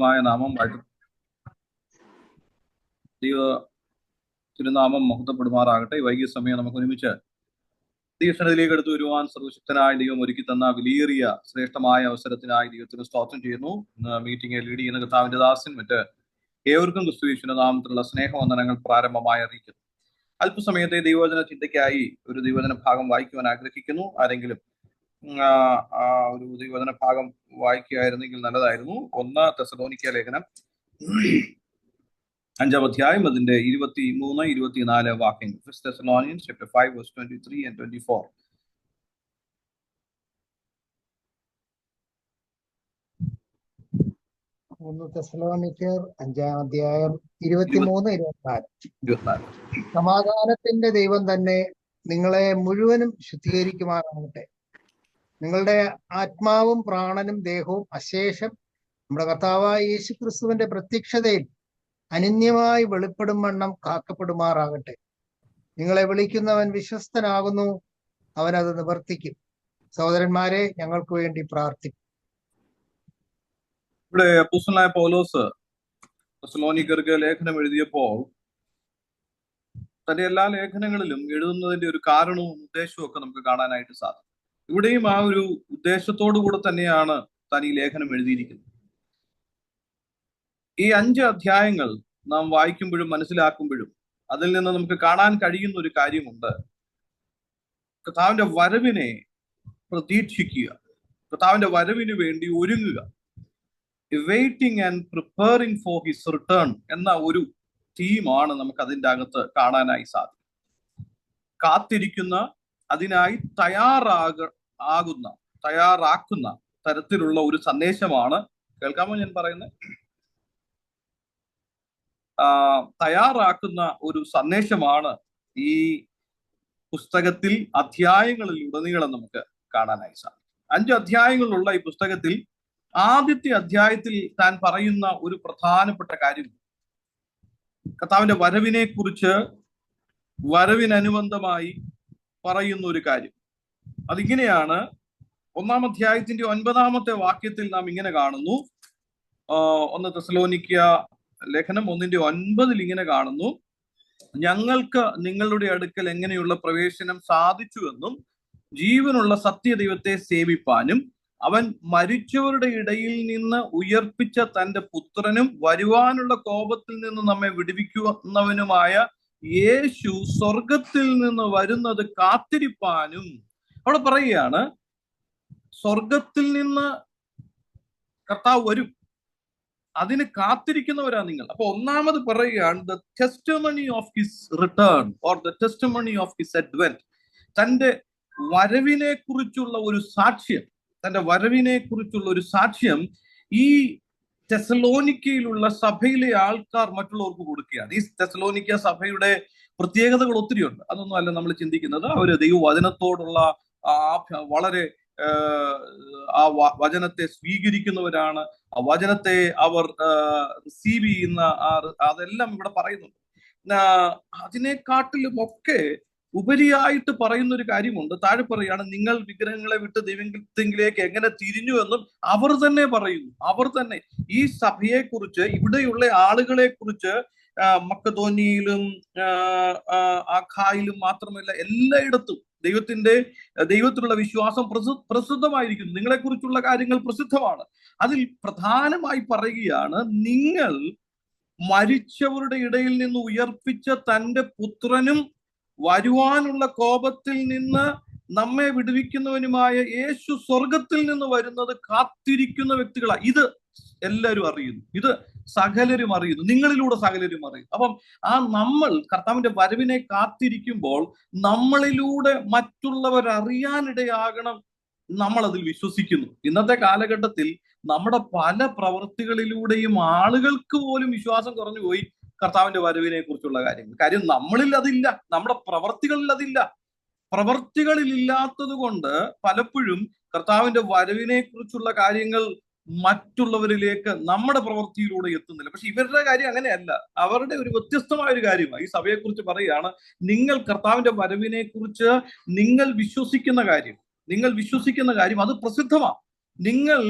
പരിശുദ്ധമായ നാമം ദൈവ തിരുനാമം മഹത്വപ്പെടുമാറാകട്ടെ. വൈകിയ സമയം നമുക്ക് ഒരുമിച്ച് ദൈവസന്നിധിയിലേക്ക് എടുത്തു വരുവാൻ സർവശക്തനായ ദൈവം ഒരുക്കി തന്ന വിലയേറിയ ശ്രേഷ്ഠമായ അവസരത്തിനായി ദൈവത്തിന് സ്തോത്രം ചെയ്യുന്നു. ഇന്ന് മീറ്റിംഗ് ലീഡ് ചെയ്യുന്ന കർത്താവിന്റെ ദാസൻ മറ്റ് ഏവർക്കും ക്രിസ്തുയേശുവിന്റെ നാമത്തിലുള്ള സ്നേഹവന്ദനങ്ങൾ പ്രാരംഭമായി അറിയിക്കുന്നു. അല്പസമയത്തെ ദൈവവചന ചിന്തയ്ക്കായി ഒരു ദൈവവചന ഭാഗം വായിക്കുവാൻ ആഗ്രഹിക്കുന്നു. ആരെങ്കിലും ഒരു ദൈവവചന ഭാഗം വായിക്കുകയായിരുന്നെങ്കിൽ നല്ലതായിരുന്നു. 1 തെസ്സലോനിക്യ ലേഖനം 5-ാം അധ്യായം അതിന്റെ 23-24 വാക്യങ്ങൾ. 1 Thessalonians chapter 5 verse 23 and 24. തെസ്സലോനിക്കർ 5-ാം അധ്യായം 23-24. സമാധാനത്തിന്റെ ദൈവം തന്നെ നിങ്ങളെ മുഴുവനും ശുദ്ധീകരിക്കുമാറാകട്ടെ. നിങ്ങളുടെ ആത്മാവും പ്രാണനും ദേഹവും അശേഷം നമ്മുടെ കർത്താവായ യേശു ക്രിസ്തുവിന്റെ പ്രത്യക്ഷതയിൽ അനന്യമായി വെളിപ്പെടും വണ്ണം കാക്കപ്പെടുമാറാകട്ടെ. നിങ്ങളെ വിളിക്കുന്നവൻ വിശ്വസ്തനാകുന്നു, അവൻ അത് നിവർത്തിക്കും. സഹോദരന്മാരെ, ഞങ്ങൾക്ക് വേണ്ടി പ്രാർത്ഥിക്കും. ഇവിടെ അപ്പോസ്തലനായ പൗലോസ് തെസ്സലോനിക്കർക്ക് ലേഖനം എഴുതിയപ്പോൾ തന്റെ എല്ലാ ലേഖനങ്ങളിലും എഴുതുന്നതിന്റെ ഒരു കാരണവും ഉദ്ദേശവും ഒക്കെ നമുക്ക് കാണാനായിട്ട് സാധിക്കും. ഇവിടെയും ആ ഒരു ഉദ്ദേശത്തോടു കൂടെ തന്നെയാണ് താൻ ഈ ലേഖനം എഴുതിയിരിക്കുന്നത്. ഈ 5 അധ്യായങ്ങൾ നാം വായിക്കുമ്പോഴും മനസ്സിലാക്കുമ്പോഴും അതിൽ നിന്ന് നമുക്ക് കാണാൻ കഴിയുന്ന ഒരു കാര്യമുണ്ട്. കർത്താവിന്റെ വരവിനെ പ്രതീക്ഷിക്കുക, കർത്താവിന്റെ വരവിന് വേണ്ടി ഒരുങ്ങുക. Waiting and preparing for his return എന്ന ഒരു തീമാണ് നമുക്ക് അതിൻ്റെ അകത്ത് കാണാനായി സാധിക്കും. കാത്തിരിക്കുന്ന, അതിനായി തയ്യാറാക്കുന്ന തരത്തിലുള്ള ഒരു സന്ദേശമാണ്. കേൾക്കാമോ ഞാൻ പറയുന്നത്? തയ്യാറാക്കുന്ന ഒരു സന്ദേശമാണ് ഈ പുസ്തകത്തിൽ അധ്യായങ്ങളിൽ ഉടനീളം നമുക്ക് കാണാനായി സാധിക്കും. 5 അധ്യായങ്ങളുള്ള ഈ പുസ്തകത്തിൽ ആദ്യത്തെ അധ്യായത്തിൽ താൻ പറയുന്ന ഒരു പ്രധാനപ്പെട്ട കാര്യം കർത്താവിന്റെ വരവിനെ കുറിച്ച്, വരവിനനുബന്ധമായി പറയുന്ന ഒരു കാര്യം. അതിങ്ങനെയാണ്. 1-ാം അധ്യായത്തിന്റെ 9-ാമത്തെ വാക്യത്തിൽ നാം ഇങ്ങനെ കാണുന്നു. 1 തെസ്സലോനിക്യ ലേഖനം 1:9 ഇങ്ങനെ കാണുന്നു: ഞങ്ങൾക്ക് നിങ്ങളുടെ അടുക്കൽ എങ്ങനെയുള്ള പ്രവേശനം സാധിച്ചുവെന്നും ജീവനുള്ള സത്യദൈവത്തെ സേവിപ്പാനും അവൻ മരിച്ചവരുടെ ഇടയിൽ നിന്ന് ഉയർപ്പിച്ച തന്റെ പുത്രനും വരുവാനുള്ള കോപത്തിൽ നിന്ന് നമ്മെ വിടുവിക്കുന്നവനുമായ യേശു സ്വർഗത്തിൽ നിന്ന് വരുന്നത് കാത്തിരിപ്പാനും. അവിടെ പറയുകയാണ്, സ്വർഗത്തിൽ നിന്ന് കർത്താവ് വരും, അതിന് കാത്തിരിക്കുന്നവരാ നിങ്ങൾ. അപ്പൊ ഒന്നാമത് പറയുകയാണ്, the testimony of his written or the testimony of his advent. തന്റെ വരവിനെ കുറിച്ചുള്ള ഒരു സാക്ഷ്യം, തന്റെ വരവിനെ കുറിച്ചുള്ള ഒരു സാക്ഷ്യം ഈ തെസ്സലോനിക്കയിലുള്ള സഭയിലെ ആൾക്കാർ മറ്റുള്ളവർക്ക് കൊടുക്കുകയാണ്. ഈ തെസ്സലോനിക്ക സഭയുടെ പ്രത്യേകതകൾ ഒത്തിരി ഉണ്ട്. അതൊന്നും അല്ല നമ്മൾ ചിന്തിക്കുന്നത്. അവര് ദൈവവചനത്തോടുള്ള വളരെ ആ വചനത്തെ സ്വീകരിക്കുന്നവരാണ്. ആ വചനത്തെ അവർ റിസീവ് ചെയ്യുന്ന അതെല്ലാം ഇവിടെ പറയുന്നുണ്ട്. അതിനെക്കാട്ടിലും ഒക്കെ ഉപരിയായിട്ട് പറയുന്ന ഒരു കാര്യമുണ്ട്. താഴെ പറയാണ്, നിങ്ങൾ വിഗ്രഹങ്ങളെ വിട്ട് ദൈവത്തിലേക്ക് എങ്ങനെ തിരിഞ്ഞു എന്നും അവർ തന്നെ പറയുന്നു. അവർ തന്നെ ഈ സഭയെ കുറിച്ച്, ഇവിടെയുള്ള ആളുകളെ കുറിച്ച് മക്കതോനിയിലും ആഖായിലും മാത്രമല്ല എല്ലായിടത്തും ദൈവത്തിലുള്ള വിശ്വാസം പ്രസിദ്ധമായിരിക്കുന്നു. നിങ്ങളെക്കുറിച്ചുള്ള കാര്യങ്ങൾ പ്രസിദ്ധമാണ്. അതിൽ പ്രധാനമായി പറയുകയാണ്, നിങ്ങൾ മരിച്ചവരുടെ ഇടയിൽ നിന്ന് ഉയർപ്പിച്ച തന്റെ പുത്രനും വരുവാനുള്ള കോപത്തിൽ നിന്ന് നമ്മെ വിടുവിക്കുന്നവനുമായ യേശു സ്വർഗത്തിൽ നിന്ന് വരുന്നത് കാത്തിരിക്കുന്ന വ്യക്തികളാണ്. ഇത് എല്ലാവരും അറിയുന്നു, ഇത് സകലരും അറിയുന്നു, നിങ്ങളിലൂടെ സകലരും അറിയുന്നു. അപ്പം നമ്മൾ കർത്താവിന്റെ വരവിനെ കാത്തിരിക്കുമ്പോൾ നമ്മളിലൂടെ മറ്റുള്ളവർ അറിയാനിടയാകണം. നമ്മൾ അതിൽ വിശ്വസിക്കുന്നു. ഇന്നത്തെ കാലഘട്ടത്തിൽ നമ്മുടെ പല പ്രവൃത്തികളിലൂടെയും ആളുകൾക്ക് പോലും വിശ്വാസം കുറഞ്ഞു പോയി കർത്താവിന്റെ വരവിനെ കുറിച്ചുള്ള കാര്യങ്ങൾ. കാര്യം നമ്മളിൽ അതില്ല, നമ്മുടെ പ്രവൃത്തികളിൽ അതില്ല. പ്രവൃത്തികളിൽ ഇല്ലാത്തത് കൊണ്ട് പലപ്പോഴും കർത്താവിന്റെ വരവിനെ കുറിച്ചുള്ള കാര്യങ്ങൾ മറ്റുള്ളവരിലേക്ക് നമ്മുടെ പ്രവൃത്തിയിലൂടെ എത്തുന്നില്ല. പക്ഷെ ഇവരുടെ കാര്യം അങ്ങനെയല്ല. അവരുടെ ഒരു വ്യത്യസ്തമായ ഒരു കാര്യമാണ്. ഈ സഭയെ കുറിച്ച് പറയുകയാണ്, നിങ്ങൾ കർത്താവിന്റെ വരവിനെ കുറിച്ച് നിങ്ങൾ വിശ്വസിക്കുന്ന കാര്യം അത് പ്രസിദ്ധമാണ്. നിങ്ങൾ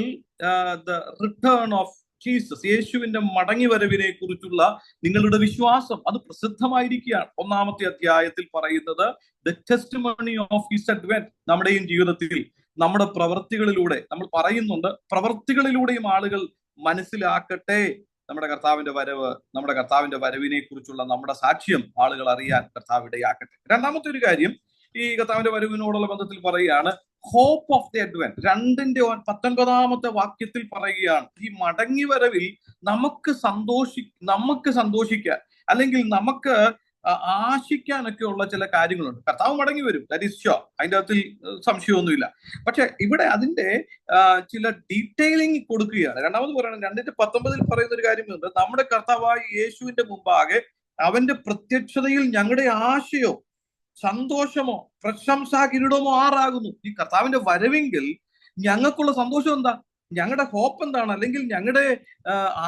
ദ റിട്ടേൺ ഓഫ് ജീസസ്, യേശുവിന്റെ മടങ്ങി വരവിനെ കുറിച്ചുള്ള നിങ്ങളുടെ വിശ്വാസം അത് പ്രസിദ്ധമായിരിക്കുകയാണ്. 1-ാമത്തെ അധ്യായത്തിൽ പറയുന്നത് the testimony of his advent. നമ്മുടെയും ജീവിതത്തിൽ നമ്മുടെ പ്രവൃത്തികളിലൂടെ നമ്മൾ പറയുന്നുണ്ട്, പ്രവൃത്തികളിലൂടെയും ആളുകൾ മനസ്സിലാക്കട്ടെ നമ്മുടെ കർത്താവിന്റെ വരവ്, നമ്മുടെ കർത്താവിന്റെ വരവിനെ കുറിച്ചുള്ള നമ്മുടെ സാക്ഷ്യം ആളുകൾ അറിയാൻ കർത്താവ് ഇടയാക്കട്ടെ. രണ്ടാമത്തെ ഒരു കാര്യം ഈ കർത്താവിന്റെ വരവിനോടുള്ള ബന്ധത്തിൽ പറയുകയാണ്, ഹോപ്പ് ഓഫ് ദി അഡ്വെന്റ്. 2-ാമത്തെ വാക്യത്തിൽ പറയുകയാണ്, ഈ മടങ്ങി വരവിൽ നമുക്ക് സന്തോഷിക്കാൻ അല്ലെങ്കിൽ നമുക്ക് ആശിക്കാനൊക്കെ ഉള്ള ചില കാര്യങ്ങളുണ്ട്. കർത്താവ് മടങ്ങി വരും, ദാറ്റ് ഈസ് ഷ്യൂർ, അതിൻ്റെ അകത്തിൽ സംശയമൊന്നുമില്ല. പക്ഷെ ഇവിടെ അതിന്റെ ചില ഡീറ്റെയിലിംഗ് കൊടുക്കുകയാണ്. രണ്ടാമത് പറയുന്നത് 2:19 പറയുന്ന ഒരു കാര്യമുണ്ട്, നമ്മുടെ കർത്താവായ യേശുവിന്റെ മുമ്പാകെ അവന്റെ പ്രത്യക്ഷതയിൽ ഞങ്ങളുടെ ആശയോ സന്തോഷമോ പ്രശംസാ കിരീടമോ ആറാകുന്നു. ഈ കർത്താവിന്റെ വരവെങ്കിൽ ഞങ്ങൾക്കുള്ള സന്തോഷം എന്താ, ഞങ്ങളുടെ ഹോപ്പ് എന്താണ്, അല്ലെങ്കിൽ ഞങ്ങളുടെ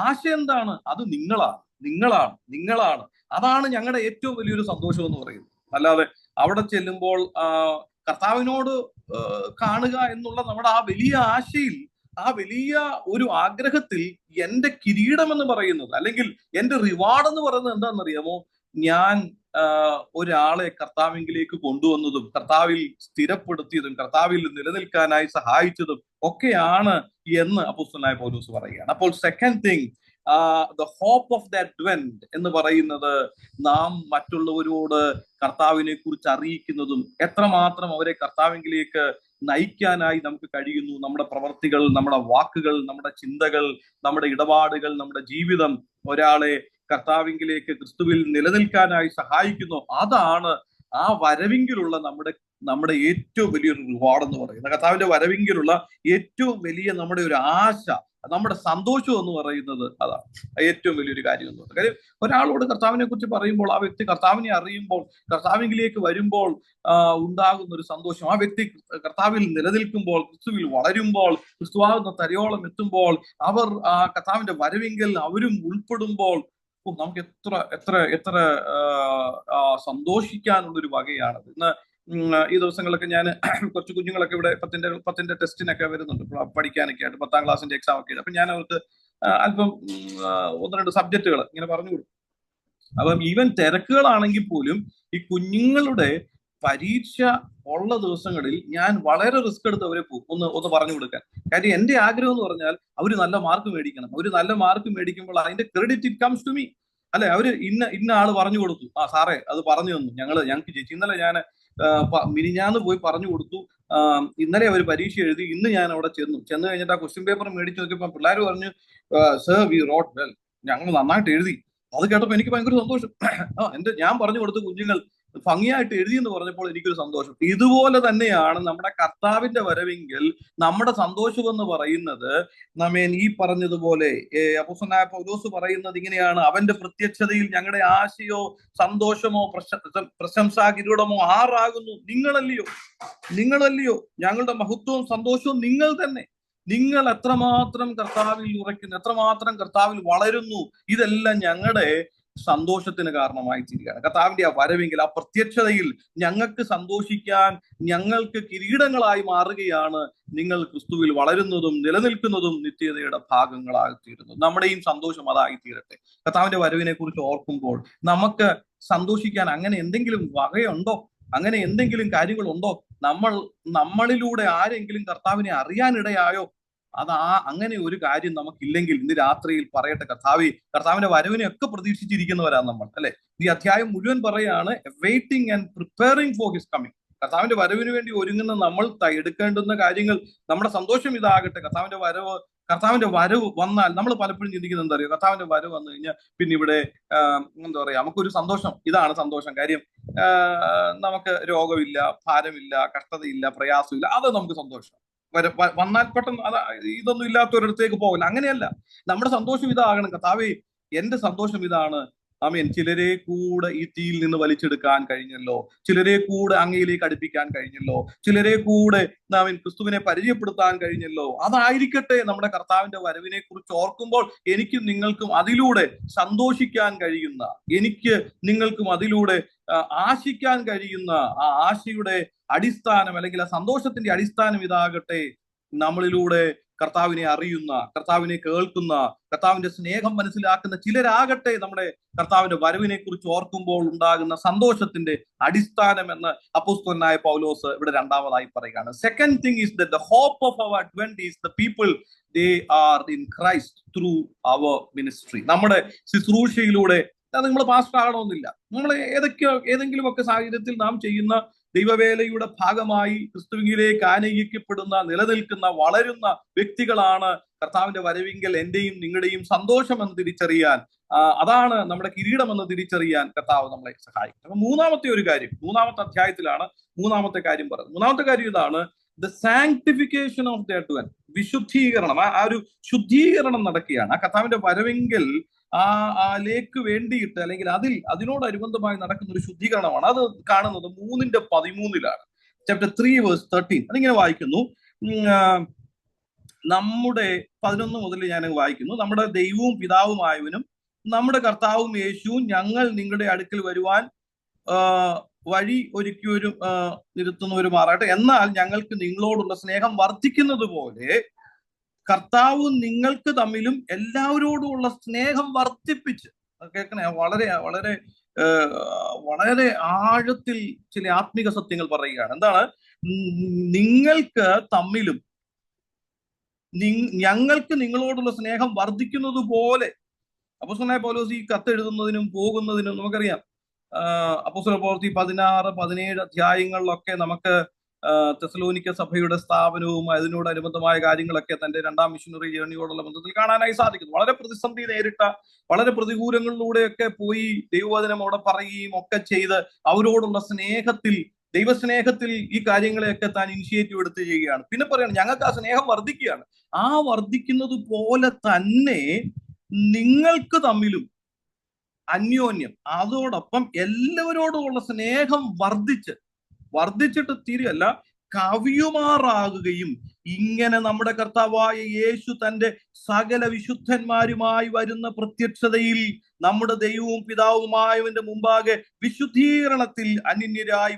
ആശ എന്താണ്? അത് നിങ്ങളാണ്. അതാണ് ഞങ്ങളുടെ ഏറ്റവും വലിയൊരു സന്തോഷം എന്ന് പറയുന്നത്. അല്ലാതെ അവിടെ ചെല്ലുമ്പോൾ കർത്താവിനോട് കാണുക എന്നുള്ള നമ്മുടെ ആ വലിയ ആശയിൽ, ആ വലിയ ഒരു ആഗ്രഹത്തിൽ എന്റെ കിരീടം എന്ന് പറയുന്നത്, അല്ലെങ്കിൽ എന്റെ റിവാർഡ് എന്ന് പറയുന്നത് എന്താണെന്നറിയാമോ? ഞാൻ ഒരാളെ കർത്താവിലേക്ക് കൊണ്ടുവന്നതും കർത്താവിൽ സ്ഥിരപ്പെടുത്തിയതും കർത്താവിൽ നിലനിൽക്കാനായി സഹായിച്ചതും ഒക്കെയാണ് എന്ന് അപ്പോസ്തലനായ പൗലോസ് പറയുകയാണ്. അപ്പോൾ second thing, the hope of the advent എന്ന് പറയുന്നത് നാം മറ്റുള്ളവരോട് കർത്താവിനെ കുറിച്ച് അറിയിക്കുന്നതും എത്രമാത്രം അവരെ കർത്താവിലേക്ക് നയിക്കാനായി നമുക്ക് കഴിയുന്നു. നമ്മുടെ പ്രവർത്തികൾ, നമ്മുടെ വാക്കുകൾ, നമ്മുടെ ചിന്തകൾ, നമ്മുടെ ഇടപാടുകൾ, നമ്മുടെ ജീവിതം ഒരാളെ കർത്താവിലേക്ക് ക്രിസ്തുവിൽ നിലനിൽക്കാനായി സഹായിക്കുന്നു. അതാണ് ആ വരവിങ്കിലുള്ള നമ്മുടെ ഏറ്റവും വലിയൊരു റിവാർഡ് എന്ന് പറയുന്നത്. കർത്താവിന്റെ വരവിങ്കിലുള്ള ഏറ്റവും വലിയ നമ്മുടെ ഒരു ആശ, നമ്മുടെ സന്തോഷം എന്ന് പറയുന്നത് അതാണ് ഏറ്റവും വലിയൊരു കാര്യം എന്ന് പറയുന്നത്. കാര്യം ഒരാളോട് കർത്താവിനെ കുറിച്ച് പറയുമ്പോൾ, ആ വ്യക്തി കർത്താവിനെ അറിയുമ്പോൾ, കർത്താവിലേക്ക് വരുമ്പോൾ ഉണ്ടാകുന്ന ഒരു സന്തോഷം, ആ വ്യക്തി കർത്താവിൽ നിലനിൽക്കുമ്പോൾ, ക്രിസ്തുവിൽ വളരുമ്പോൾ, ക്രിസ്തുവാകുന്ന തരയോളം എത്തുമ്പോൾ, അവർ ആ കർത്താവിന്റെ വരവിങ്കിൽ അവരും ഉൾപ്പെടുമ്പോൾ നമുക്ക് എത്ര സന്തോഷിക്കാനുള്ളൊരു വകയാണത്. ഇന്ന് ഈ ദിവസങ്ങളൊക്കെ ഞാൻ കുറച്ച് കുഞ്ഞുങ്ങളൊക്കെ ഇവിടെ പത്തിന്റെ ടെസ്റ്റിനൊക്കെ വരുന്നുണ്ട് പഠിക്കാനൊക്കെ ആയിട്ട്, 10ാം ക്ലാസ്സിന്റെ എക്സാം ഒക്കെ. അപ്പൊ ഞാൻ അവർക്ക് അല്പം 1-2 സബ്ജക്റ്റുകൾ ഇങ്ങനെ പറഞ്ഞു കൊടുക്കും. അപ്പം ഈവൻ തിരക്കുകളാണെങ്കിൽ പോലും ഈ കുഞ്ഞുങ്ങളുടെ പരീക്ഷ ഉള്ള ദിവസങ്ങളിൽ ഞാൻ വളരെ റിസ്ക് എടുത്ത് അവരെ ഒന്ന് പറഞ്ഞു കൊടുക്കാൻ. കാര്യം എന്റെ ആഗ്രഹം എന്ന് പറഞ്ഞാൽ അവര് നല്ല മാർക്ക് മേടിക്കണം. അവര് നല്ല മാർക്ക് മേടിക്കുമ്പോൾ അതിന്റെ credit it comes to me. അല്ലെ, അവര് ഇന്ന ആള് പറഞ്ഞു കൊടുത്തു, ആ സാറേ അത് പറഞ്ഞു തന്നു, ഞങ്ങൾക്ക് ചേച്ചി ഇന്നലെ ഞാൻ മിനിഞ്ഞാന്ന് പോയി പറഞ്ഞു കൊടുത്തു, ഇന്നലെ അവർ പരീക്ഷ എഴുതി, ഇന്ന് ഞാൻ അവിടെ ചെന്നു കഴിഞ്ഞിട്ട് ആ ക്വസ്റ്റ്യൻ പേപ്പർ മേടിച്ചു നോക്കിയപ്പോൾ പിള്ളേർ പറഞ്ഞു, സർ വി റോട്ട് വെൽ, ഞങ്ങൾ നന്നായിട്ട് എഴുതി. അത് കേട്ടപ്പോൾ എനിക്ക് ഭയങ്കര സന്തോഷം. ഞാൻ പറഞ്ഞു കൊടുത്ത കുഞ്ഞുങ്ങൾ ഭംഗിയായിട്ട് എഴുതി എന്ന് പറഞ്ഞപ്പോൾ എനിക്കൊരു സന്തോഷം. ഇതുപോലെ തന്നെയാണ് നമ്മുടെ കർത്താവിന്റെ വരവെങ്കിൽ നമ്മുടെ സന്തോഷം എന്ന് പറയുന്നത്. ഈ പറഞ്ഞതുപോലെ അപ്പോസ്തലനായ പൗലോസ് പറയുന്നത് ഇങ്ങനെയാണ്, അവന്റെ പ്രത്യക്ഷതയിൽ ഞങ്ങളുടെ ആശയോ സന്തോഷമോ പ്രശംസാ കിരീടമോ ആറാകുന്നു. നിങ്ങളല്ലയോ ഞങ്ങളുടെ മഹത്വവും സന്തോഷവും നിങ്ങൾ തന്നെ. നിങ്ങൾ എത്രമാത്രം കർത്താവിൽ ഉറയ്ക്കുന്നു, എത്രമാത്രം കർത്താവിൽ വളരുന്നു, ഇതെല്ലാം ഞങ്ങളുടെ സന്തോഷത്തിന് കാരണമായി തീരുകയാണ്. കർത്താവിന്റെ ആ വരവെങ്കിൽ, ആ പ്രത്യക്ഷതയിൽ ഞങ്ങൾക്ക് സന്തോഷിക്കാൻ, ഞങ്ങൾക്ക് കിരീടങ്ങളായി മാറുകയാണ്. നിങ്ങൾ ക്രിസ്തുവിൽ വളരുന്നതും നിലനിൽക്കുന്നതും നിത്യതയുടെ ഭാഗങ്ങളായി തീരുന്നു. നമ്മുടെയും സന്തോഷം അതായി തീരട്ടെ. കർത്താവിന്റെ വരവിനെ കുറിച്ച് ഓർക്കുമ്പോൾ നമുക്ക് സന്തോഷിക്കാൻ അങ്ങനെ എന്തെങ്കിലും വകയുണ്ടോ? അങ്ങനെ എന്തെങ്കിലും കാര്യങ്ങളുണ്ടോ? നമ്മളിലൂടെ ആരെങ്കിലും കർത്താവിനെ അറിയാനിടയായോ? അങ്ങനെ ഒരു കാര്യം നമുക്കില്ലെങ്കിൽ ഇന്ന് രാത്രിയിൽ പറയട്ടെ, കർത്താവിന്റെ വരവിനെ ഒക്കെ പ്രതീക്ഷിച്ചിരിക്കുന്നവരാണ് നമ്മൾ, അല്ലെ? ഈ അധ്യായം മുഴുവൻ പറയാണ് waiting and preparing for his coming. കർത്താവിന്റെ വരവിന് വേണ്ടി ഒരുങ്ങുന്ന നമ്മൾ എടുക്കേണ്ടുന്ന കാര്യങ്ങൾ, നമ്മുടെ സന്തോഷം ഇതാകട്ടെ. കർത്താവിന്റെ വരവ് വന്നാൽ നമ്മൾ പലപ്പോഴും ചിന്തിക്കുന്നത് എന്താ അറിയോ? കർത്താവിന്റെ വരവ് വന്നു കഴിഞ്ഞാൽ പിന്നെ ഇവിടെ എന്താ പറയാ, നമുക്കൊരു സന്തോഷം, ഇതാണ് സന്തോഷം. കാര്യം നമുക്ക് രോഗമില്ല, ഭാരമില്ല, കഷ്ടതയില്ല, പ്രയാസമില്ല, അത് നമുക്ക് സന്തോഷം. വന്നാൽ പെട്ടെന്ന് ഇതൊന്നും ഇല്ലാത്തൊരിടത്തേക്ക് പോകില്ല. അങ്ങനെയല്ല, നമ്മുടെ സന്തോഷം ഇതാകണം. കർത്താവേ, എന്റെ സന്തോഷം ഇതാണ്. ചിലരെ കൂടെ ഈ തീയിൽ നിന്ന് വലിച്ചെടുക്കാൻ കഴിഞ്ഞല്ലോ, ചിലരെ കൂടെ അങ്ങയിലേക്ക് അടുപ്പിക്കാൻ കഴിഞ്ഞല്ലോ, ചിലരെ കൂടെ ക്രിസ്തുവിനെ പരിചയപ്പെടുത്താൻ കഴിഞ്ഞല്ലോ. അതായിരിക്കട്ടെ നമ്മുടെ കർത്താവിന്റെ വരവിനെ കുറിച്ച് ഓർക്കുമ്പോൾ എനിക്കും നിങ്ങൾക്കും അതിലൂടെ സന്തോഷിക്കാൻ കഴിയുന്ന, എനിക്ക് നിങ്ങൾക്കും അതിലൂടെ ആശിക്കാൻ കഴിയുന്ന ആ ആശയുടെ അടിസ്ഥാനം, അല്ലെങ്കിൽ ആ സന്തോഷത്തിന്റെ അടിസ്ഥാനം ഇതാകട്ടെ. നമ്മളിലൂടെ കർത്താവിനെ അറിയുന്ന, കർത്താവിനെ കേൾക്കുന്ന, കർത്താവിന്റെ സ്നേഹം മനസ്സിലാക്കുന്ന ചിലരാകട്ടെ നമ്മുടെ കർത്താവിന്റെ വരവിനെ കുറിച്ച് ഓർക്കുമ്പോൾ ഉണ്ടാകുന്ന സന്തോഷത്തിന്റെ അടിസ്ഥാനം എന്ന് അപ്പോസ്തലനായ പൗലോസ് ഇവിടെ രണ്ടാമതായി പറയുകയാണ്. Second thing is that the hope of our advent is the people they are in Christ through our ministry. നമ്മുടെ ശുശ്രൂഷയിലൂടെ, നിങ്ങൾ പാസ്റ്റർ ആകണമെന്നില്ല, നമ്മൾ ഏതെങ്കിലുമൊക്കെ സാഹചര്യത്തിൽ നാം ചെയ്യുന്ന ദൈവവേലയുടെ ഭാഗമായി ക്രിസ്തുവിലേക്ക് ആനയിക്കപ്പെടുന്ന, നിലനിൽക്കുന്ന, വളരുന്ന വ്യക്തികളാണ് കർത്താവിന്റെ വരവിങ്കൽ എന്റെയും നിങ്ങളുടെയും സന്തോഷം എന്ന് തിരിച്ചറിയാൻ, അതാണ് നമ്മുടെ കിരീടം എന്ന് തിരിച്ചറിയാൻ കർത്താവ് നമ്മളെ സഹായിക്കും. അപ്പൊ മൂന്നാമത്തെ ഒരു കാര്യം, 3-ാമത്തെ അധ്യായത്തിലാണ് മൂന്നാമത്തെ കാര്യം പറയുന്നത്. മൂന്നാമത്തെ കാര്യം ഇതാണ്, the sanctification of the Advent. വിശുദ്ധീകരണം, ആ ഒരു ശുദ്ധീകരണം നടക്കുകയാണ്. ആ കർത്താവിന്റെ വരവെങ്കിൽ ലേക്ക് വേണ്ടിയിട്ട്, അല്ലെങ്കിൽ അതിനോടനുബന്ധമായി നടക്കുന്ന ഒരു ശുദ്ധീകരണമാണ്. അത് കാണുന്നത് 3:13 ചാപ്റ്റർ 3:13. അതിങ്ങനെ വായിക്കുന്നു. നമ്മുടെ 11 മുതൽ ഞാൻ വായിക്കുന്നു. നമ്മുടെ ദൈവവും പിതാവുമായവനും നമ്മുടെ കർത്താവും യേശുവും ഞങ്ങൾ നിങ്ങളുടെ അടുക്കൽ വരുവാൻ വഴി ഒരുക്കിയവരും നിരുത്തുന്നവരുമാറാട്ടെ. എന്നാൽ ഞങ്ങൾക്ക് നിങ്ങളോടുള്ള സ്നേഹം വർദ്ധിക്കുന്നത് പോലെ കർത്താവ് നിങ്ങൾക്ക് തമ്മിലും എല്ലാവരോടുമുള്ള സ്നേഹം വർദ്ധിപ്പിച്ച്, കേൾക്കണേ, വളരെ വളരെ വളരെ ആഴത്തിൽ ചില ആത്മിക സത്യങ്ങൾ പറയുകയാണ്. എന്താണ്? നിങ്ങൾക്ക് തമ്മിലും ഞങ്ങൾക്ക് നിങ്ങളോടുള്ള സ്നേഹം വർദ്ധിക്കുന്നത് പോലെ. അപ്പോസ്തലനായ പൗലോസ് ഈ കത്ത് എഴുതുന്നതിനും പോകുന്നതിനും നമുക്കറിയാം, അപ്പോസ്തല പ്രവൃത്തി 16-17 അധ്യായങ്ങളിലൊക്കെ നമുക്ക് തെസലോനിക്ക സഭയുടെ സ്ഥാപനവും അതിനോടനുബന്ധമായ കാര്യങ്ങളൊക്കെ തന്റെ രണ്ടാം മിഷനറി ജേർണിയോടുള്ള ബന്ധത്തിൽ കാണാനായി സാധിക്കുന്നു. വളരെ പ്രതിസന്ധി നേരിട്ട, വളരെ പ്രതികൂലങ്ങളിലൂടെയൊക്കെ പോയി ദൈവവചനം അവിടെ പറയുകയും ഒക്കെ ചെയ്ത് അവരോടുള്ള സ്നേഹത്തിൽ, ദൈവസ്നേഹത്തിൽ ഈ കാര്യങ്ങളെയൊക്കെ താൻ ഇനിഷ്യേറ്റീവ് എടുത്ത് ചെയ്യുകയാണ്. പിന്നെ പറയണം, ഞങ്ങൾക്ക് ആ സ്നേഹം വർദ്ധിക്കുകയാണ്. ആ വർദ്ധിക്കുന്നത് പോലെ തന്നെ നിങ്ങൾക്ക് തമ്മിലും അന്യോന്യം, അതോടൊപ്പം എല്ലാവരോടുമുള്ള സ്നേഹം വർദ്ധിച്ചിട്ട് തീരെയല്ല, കവിയുമാറാകുകയും, ഇങ്ങനെ നമ്മുടെ കർത്താവായ യേശു തന്റെ സകല വിശുദ്ധന്മാരുമായി വരുന്ന പ്രത്യക്ഷതയിൽ നമ്മുടെ ദൈവവും പിതാവുമായവന്റെ മുമ്പാകെ വിശുദ്ധീകരണത്തിൽ അന്യരായി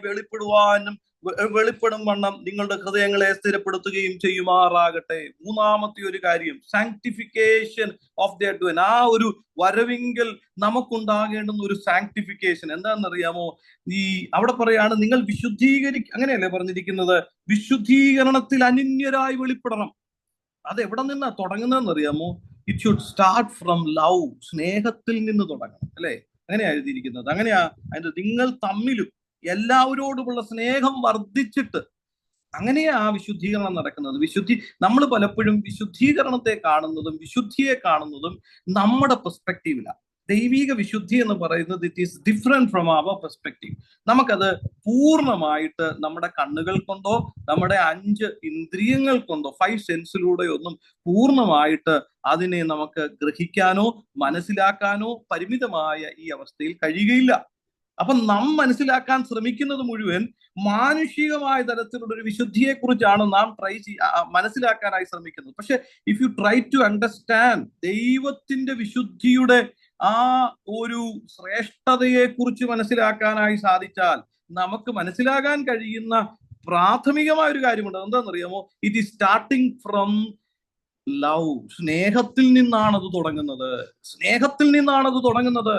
വെളിപ്പെടും വണ്ണം നിങ്ങളുടെ ഹൃദയങ്ങളെ സ്ഥിരപ്പെടുത്തുകയും ചെയ്യുമാറാകട്ടെ. മൂന്നാമത്തെ ഒരു കാര്യം, സാങ്ക്ടിഫിക്കേഷൻ ഓഫ് ദി അഡ്വെന്റ്. ആ ഒരു വരവിങ്കൽ നമുക്കുണ്ടാകേണ്ടുന്ന ഒരു സാങ്ക്ടിഫിക്കേഷൻ എന്താണെന്നറിയാമോ? അവിടെ പറയാണ്, നിങ്ങൾ അങ്ങനെയല്ലേ പറഞ്ഞിരിക്കുന്നത്, വിശുദ്ധീകരണത്തിൽ അന്യരായി വെളിപ്പെടണം. അത് എവിടെ നിന്നാ തുടങ്ങുന്നതെന്ന് അറിയാമോ? It should start from love. സ്നേഹത്തിൽ നിന്ന് തുടങ്ങണം, അല്ലെ? അങ്ങനെയാ എഴുതിയിരിക്കുന്നത്. അങ്ങനെയാ അതിന്റെ നിങ്ങൾ തമ്മിലും എല്ലാവരോടുമുള്ള സ്നേഹം വർദ്ധിച്ചിട്ട്, അങ്ങനെയാ ആ വിശുദ്ധീകരണം നടക്കുന്നത്. നമ്മൾ പലപ്പോഴും വിശുദ്ധീകരണത്തെ കാണുന്നതും വിശുദ്ധിയെ കാണുന്നതും നമ്മുടെ പെർസ്പെക്റ്റീവിലാണ്. ദൈവിക വിശുദ്ധി എന്ന് പറയുന്നത് it is different from our perspective. നമുക്കത് പൂർണ്ണമായിട്ട് നമ്മുടെ കണ്ണുകൾ കൊണ്ടോ നമ്മുടെ 5 ഇന്ദ്രിയങ്ങൾ കൊണ്ടോ 5 സെൻസിലൂടെ ഒന്നും പൂർണ്ണമായിട്ട് അതിനെ നമുക്ക് ഗ്രഹിക്കാനോ മനസ്സിലാക്കാനോ പരിമിതമായ ഈ അവസ്ഥയിൽ കഴിയുകയില്ല. അപ്പൊ നാം മനസ്സിലാക്കാൻ ശ്രമിക്കുന്നത് മുഴുവൻ മാനുഷികമായ തരത്തിലുള്ള ഒരു വിശുദ്ധിയെ കുറിച്ചാണ് നാം മനസ്സിലാക്കാനായി ശ്രമിക്കുന്നത്. പക്ഷെ if you try to understand ദൈവത്തിന്റെ വിശുദ്ധിയുടെ ആ ഒരു ശ്രേഷ്ഠതയെ കുറിച്ച് മനസ്സിലാക്കാനായി സാധിച്ചാൽ നമുക്ക് മനസ്സിലാകാൻ കഴിയുന്ന പ്രാഥമികമായ ഒരു കാര്യമുണ്ട്. എന്താണെന്നറിയാമോ? It is starting from love. സ്നേഹത്തിൽ നിന്നാണത് തുടങ്ങുന്നത്. സ്നേഹത്തിൽ നിന്നാണത് തുടങ്ങുന്നത്.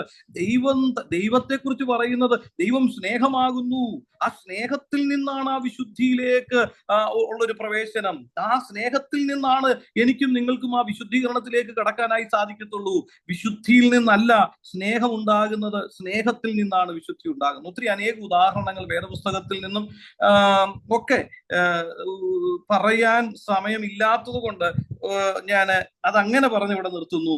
ദൈവത്തെ കുറിച്ച് പറയുന്നത് ദൈവം സ്നേഹമാകുന്നു. ആ സ്നേഹത്തിൽ നിന്നാണ് ആ വിശുദ്ധിയിലേക്ക് ഉള്ളൊരു പ്രവേശനം. ആ സ്നേഹത്തിൽ നിന്നാണ് എനിക്കും നിങ്ങൾക്കും ആ വിശുദ്ധീകരണത്തിലേക്ക് കടക്കാനായി സാധിക്കത്തുള്ളൂ. വിശുദ്ധിയിൽ നിന്നല്ല സ്നേഹം ഉണ്ടാകുന്നത്, സ്നേഹത്തിൽ നിന്നാണ് വിശുദ്ധി ഉണ്ടാകുന്നത്. ഒത്തിരി അനേക ഉദാഹരണങ്ങൾ വേദപുസ്തകത്തിൽ നിന്നും ഒക്കെ പറയാൻ സമയമില്ലാത്തത് കൊണ്ട് ഞാൻ അതങ്ങനെ പറഞ്ഞ് ഇവിടെ നിർത്തുന്നു.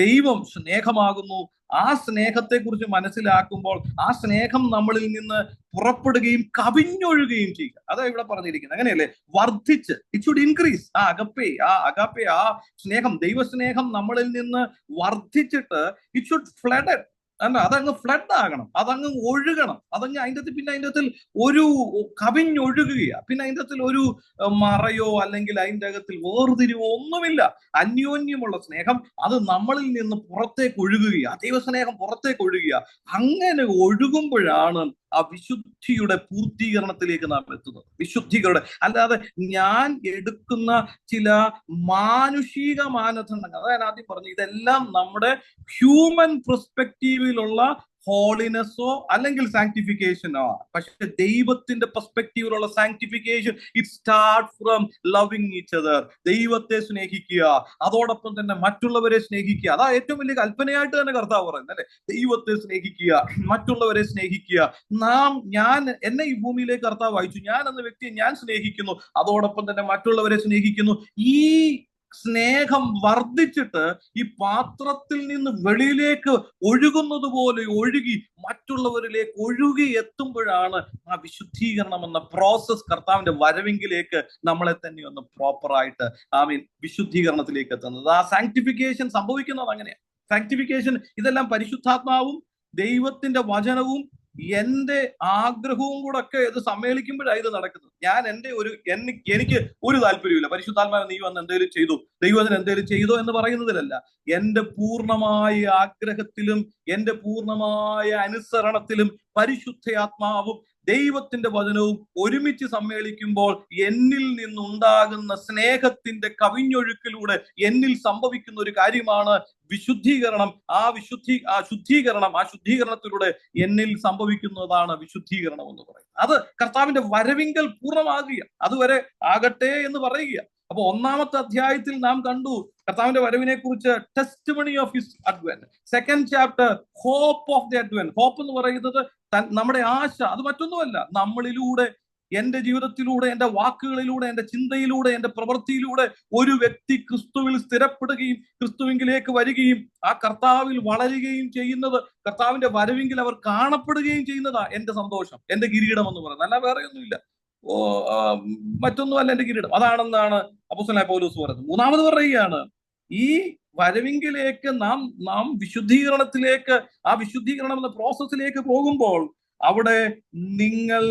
ദൈവം സ്നേഹമാകുന്നു. ആ സ്നേഹത്തെ കുറിച്ച് മനസ്സിലാക്കുമ്പോൾ ആ സ്നേഹം നമ്മളിൽ നിന്ന് പുറപ്പെടുകയും കവിഞ്ഞൊഴുകുകയും ചെയ്യുക. അതാ ഇവിടെ പറഞ്ഞിരിക്കുന്നത്. അങ്ങനെയല്ലേ? വർദ്ധിച്ച്, ഇറ്റ് ഷുഡ് ഇൻക്രീസ്. ആ അഗപ്പെ ആ സ്നേഹം, ദൈവസ്നേഹം നമ്മളിൽ നിന്ന് വർദ്ധിച്ചിട്ട് ഇറ്റ് ഷുഡ് ഫ്ലഡ്. അല്ല, അതങ്ങ് ഫ്ലഡ് ആകണം, അതങ്ങ് ഒഴുകണം. അതങ്ങ് അതിൻ്റെ ഒരു കവിഞ്ഞൊഴുകുകയാണ്. പിന്നെ അതിൻ്റെ ഒരു മറയോ അല്ലെങ്കിൽ അതിൻ്റെ അകത്തിൽ വേർതിരിവോ ഒന്നുമില്ല. അന്യോന്യമുള്ള സ്നേഹം അത് നമ്മളിൽ നിന്ന് പുറത്തേക്ക് ഒഴുകുകയാണ്. ദൈവസ്നേഹം പുറത്തേക്ക് ഒഴുകുക. അങ്ങനെ ഒഴുകുമ്പോഴാണ് ആ വിശുദ്ധിയുടെ പൂർത്തീകരണത്തിലേക്ക് നാം എത്തുന്നത്. വിശുദ്ധികളുടെ, അല്ലാതെ ഞാൻ എടുക്കുന്ന ചില മാനുഷിക മാനദണ്ഡങ്ങൾ, അതായത് ആദ്യം പറഞ്ഞു, ഇതെല്ലാം നമ്മുടെ ഹ്യൂമൻ പെർസ്പെക്റ്റീവിലുള്ള ഹോളിനെസ്സോ അല്ലെങ്കിൽ സാങ്ക്ടിഫിക്കേഷനോ. പക്ഷെ ദൈവത്തിന്റെ പെർസ്പെക്റ്റീവിലുള്ള sanctification it start from loving each other. ദൈവത്തെ സ്നേഹിക്കുക, അതോടൊപ്പം തന്നെ മറ്റുള്ളവരെ സ്നേഹിക്കുക. അതാ ഏറ്റവും വലിയ കൽപ്പനയായിട്ട് തന്നെ കർത്താവ് പറയുന്നത്, അല്ലെ? ദൈവത്തെ സ്നേഹിക്കുക, മറ്റുള്ളവരെ സ്നേഹിക്കുക. എന്നെ ഈ ഭൂമിയിലേക്ക് കർത്താവ് അയച്ചു, ഞാൻ എന്ന വ്യക്തിയെ ഞാൻ സ്നേഹിക്കുന്നു, അതോടൊപ്പം തന്നെ മറ്റുള്ളവരെ സ്നേഹിക്കുന്നു. ഈ സ്നേഹം വർദ്ധിച്ചിട്ട് ഈ പാത്രത്തിൽ നിന്ന് വെളിയിലേക്ക് ഒഴുകുന്നത് പോലെ ഒഴുകി മറ്റുള്ളവരിലേക്ക് ഒഴുകി എത്തുമ്പോഴാണ് ആ വിശുദ്ധീകരണം എന്ന പ്രോസസ് കർത്താവിന്റെ വരവെങ്കിലേക്ക് നമ്മളെ തന്നെ ഒന്ന് പ്രോപ്പറായിട്ട് വിശുദ്ധീകരണത്തിലേക്ക് എത്തുന്നത്. ആ സാങ്ക്ടിഫിക്കേഷൻ സംഭവിക്കുന്നത് അങ്ങനെയാണ്. സാങ്ക്ടിഫിക്കേഷൻ ഇതെല്ലാം പരിശുദ്ധാത്മാവും ദൈവത്തിന്റെ വചനവും എന്റെ ആഗ്രഹവും കൂടെ ഒക്കെ ഇത് സമ്മേളിക്കുമ്പോഴാണ് ഇത് നടക്കുന്നത്. എനിക്ക് ഒരു താല്പര്യമില്ല, പരിശുദ്ധാത്മാവ് നീ വന്ന് എന്തെങ്കിലും ചെയ്തു, ദൈവത്തിന് എന്തെങ്കിലും ചെയ്തോ എന്ന് പറയുന്നതിലല്ല. എന്റെ പൂർണ്ണമായ ആഗ്രഹത്തിലും എന്റെ പൂർണ്ണമായ അനുസരണത്തിലും പരിശുദ്ധാത്മാവും ദൈവത്തിന്റെ വചനവും ഒരുമിച്ച് സമ്മേളിക്കുമ്പോൾ എന്നിൽ നിന്നുണ്ടാകുന്ന സ്നേഹത്തിന്റെ കവിഞ്ഞൊഴുക്കിലൂടെ എന്നിൽ സംഭവിക്കുന്ന ഒരു കാര്യമാണ് വിശുദ്ധീകരണം. ആ ശുദ്ധീകരണത്തിലൂടെ എന്നിൽ സംഭവിക്കുന്നതാണ് വിശുദ്ധീകരണം എന്ന് പറയുന്നത്. അത് കർത്താവിന്റെ വരവിങ്കൽ പൂർണ്ണമാകുക, അതുവരെ ആകട്ടെ എന്ന് പറയുക. അപ്പൊ 1-ാമത്തെ അധ്യായത്തിൽ നാം കണ്ടു കർത്താവിന്റെ വരവിനെ കുറിച്ച്, testimony of his advent. 2nd chapter, hope of the advent. Hope എന്ന് പറയുന്നത് നമ്മുടെ ആശ. അത് മറ്റൊന്നുമല്ല, നമ്മളിലൂടെ, എന്റെ ജീവിതത്തിലൂടെ, എന്റെ വാക്കുകളിലൂടെ, എന്റെ ചിന്തയിലൂടെ, എന്റെ പ്രവൃത്തിയിലൂടെ ഒരു വ്യക്തി ക്രിസ്തുവിൽ സ്ഥിരപ്പെടുകയും ക്രിസ്തുവിങ്കിലേക്ക് വരികയും ആ കർത്താവിൽ വളരുകയും ചെയ്യുന്നത്, കർത്താവിന്റെ വരവിങ്കിൽ അവർ കാണപ്പെടുകയും ചെയ്യുന്നതാ എന്റെ സന്തോഷം, എന്റെ കിരീടം എന്ന് പറയുന്നത്. അല്ല, വേറെ ഒന്നുമില്ല, മറ്റൊന്നുമല്ല എന്റെ കിരീടം. അതാണെന്നാണ് അപ്പോസ്തലനായ പൗലോസ് പറയുന്നത്. 3-ാമത് പറയുകയാണ്, ഈ വരവിങ്കിലേക്ക് നാം വിശുദ്ധീകരണത്തിലേക്ക്, ആ വിശുദ്ധീകരണം എന്ന പ്രോസസ്സിലേക്ക് പോകുമ്പോൾ അവിടെ നിങ്ങൾ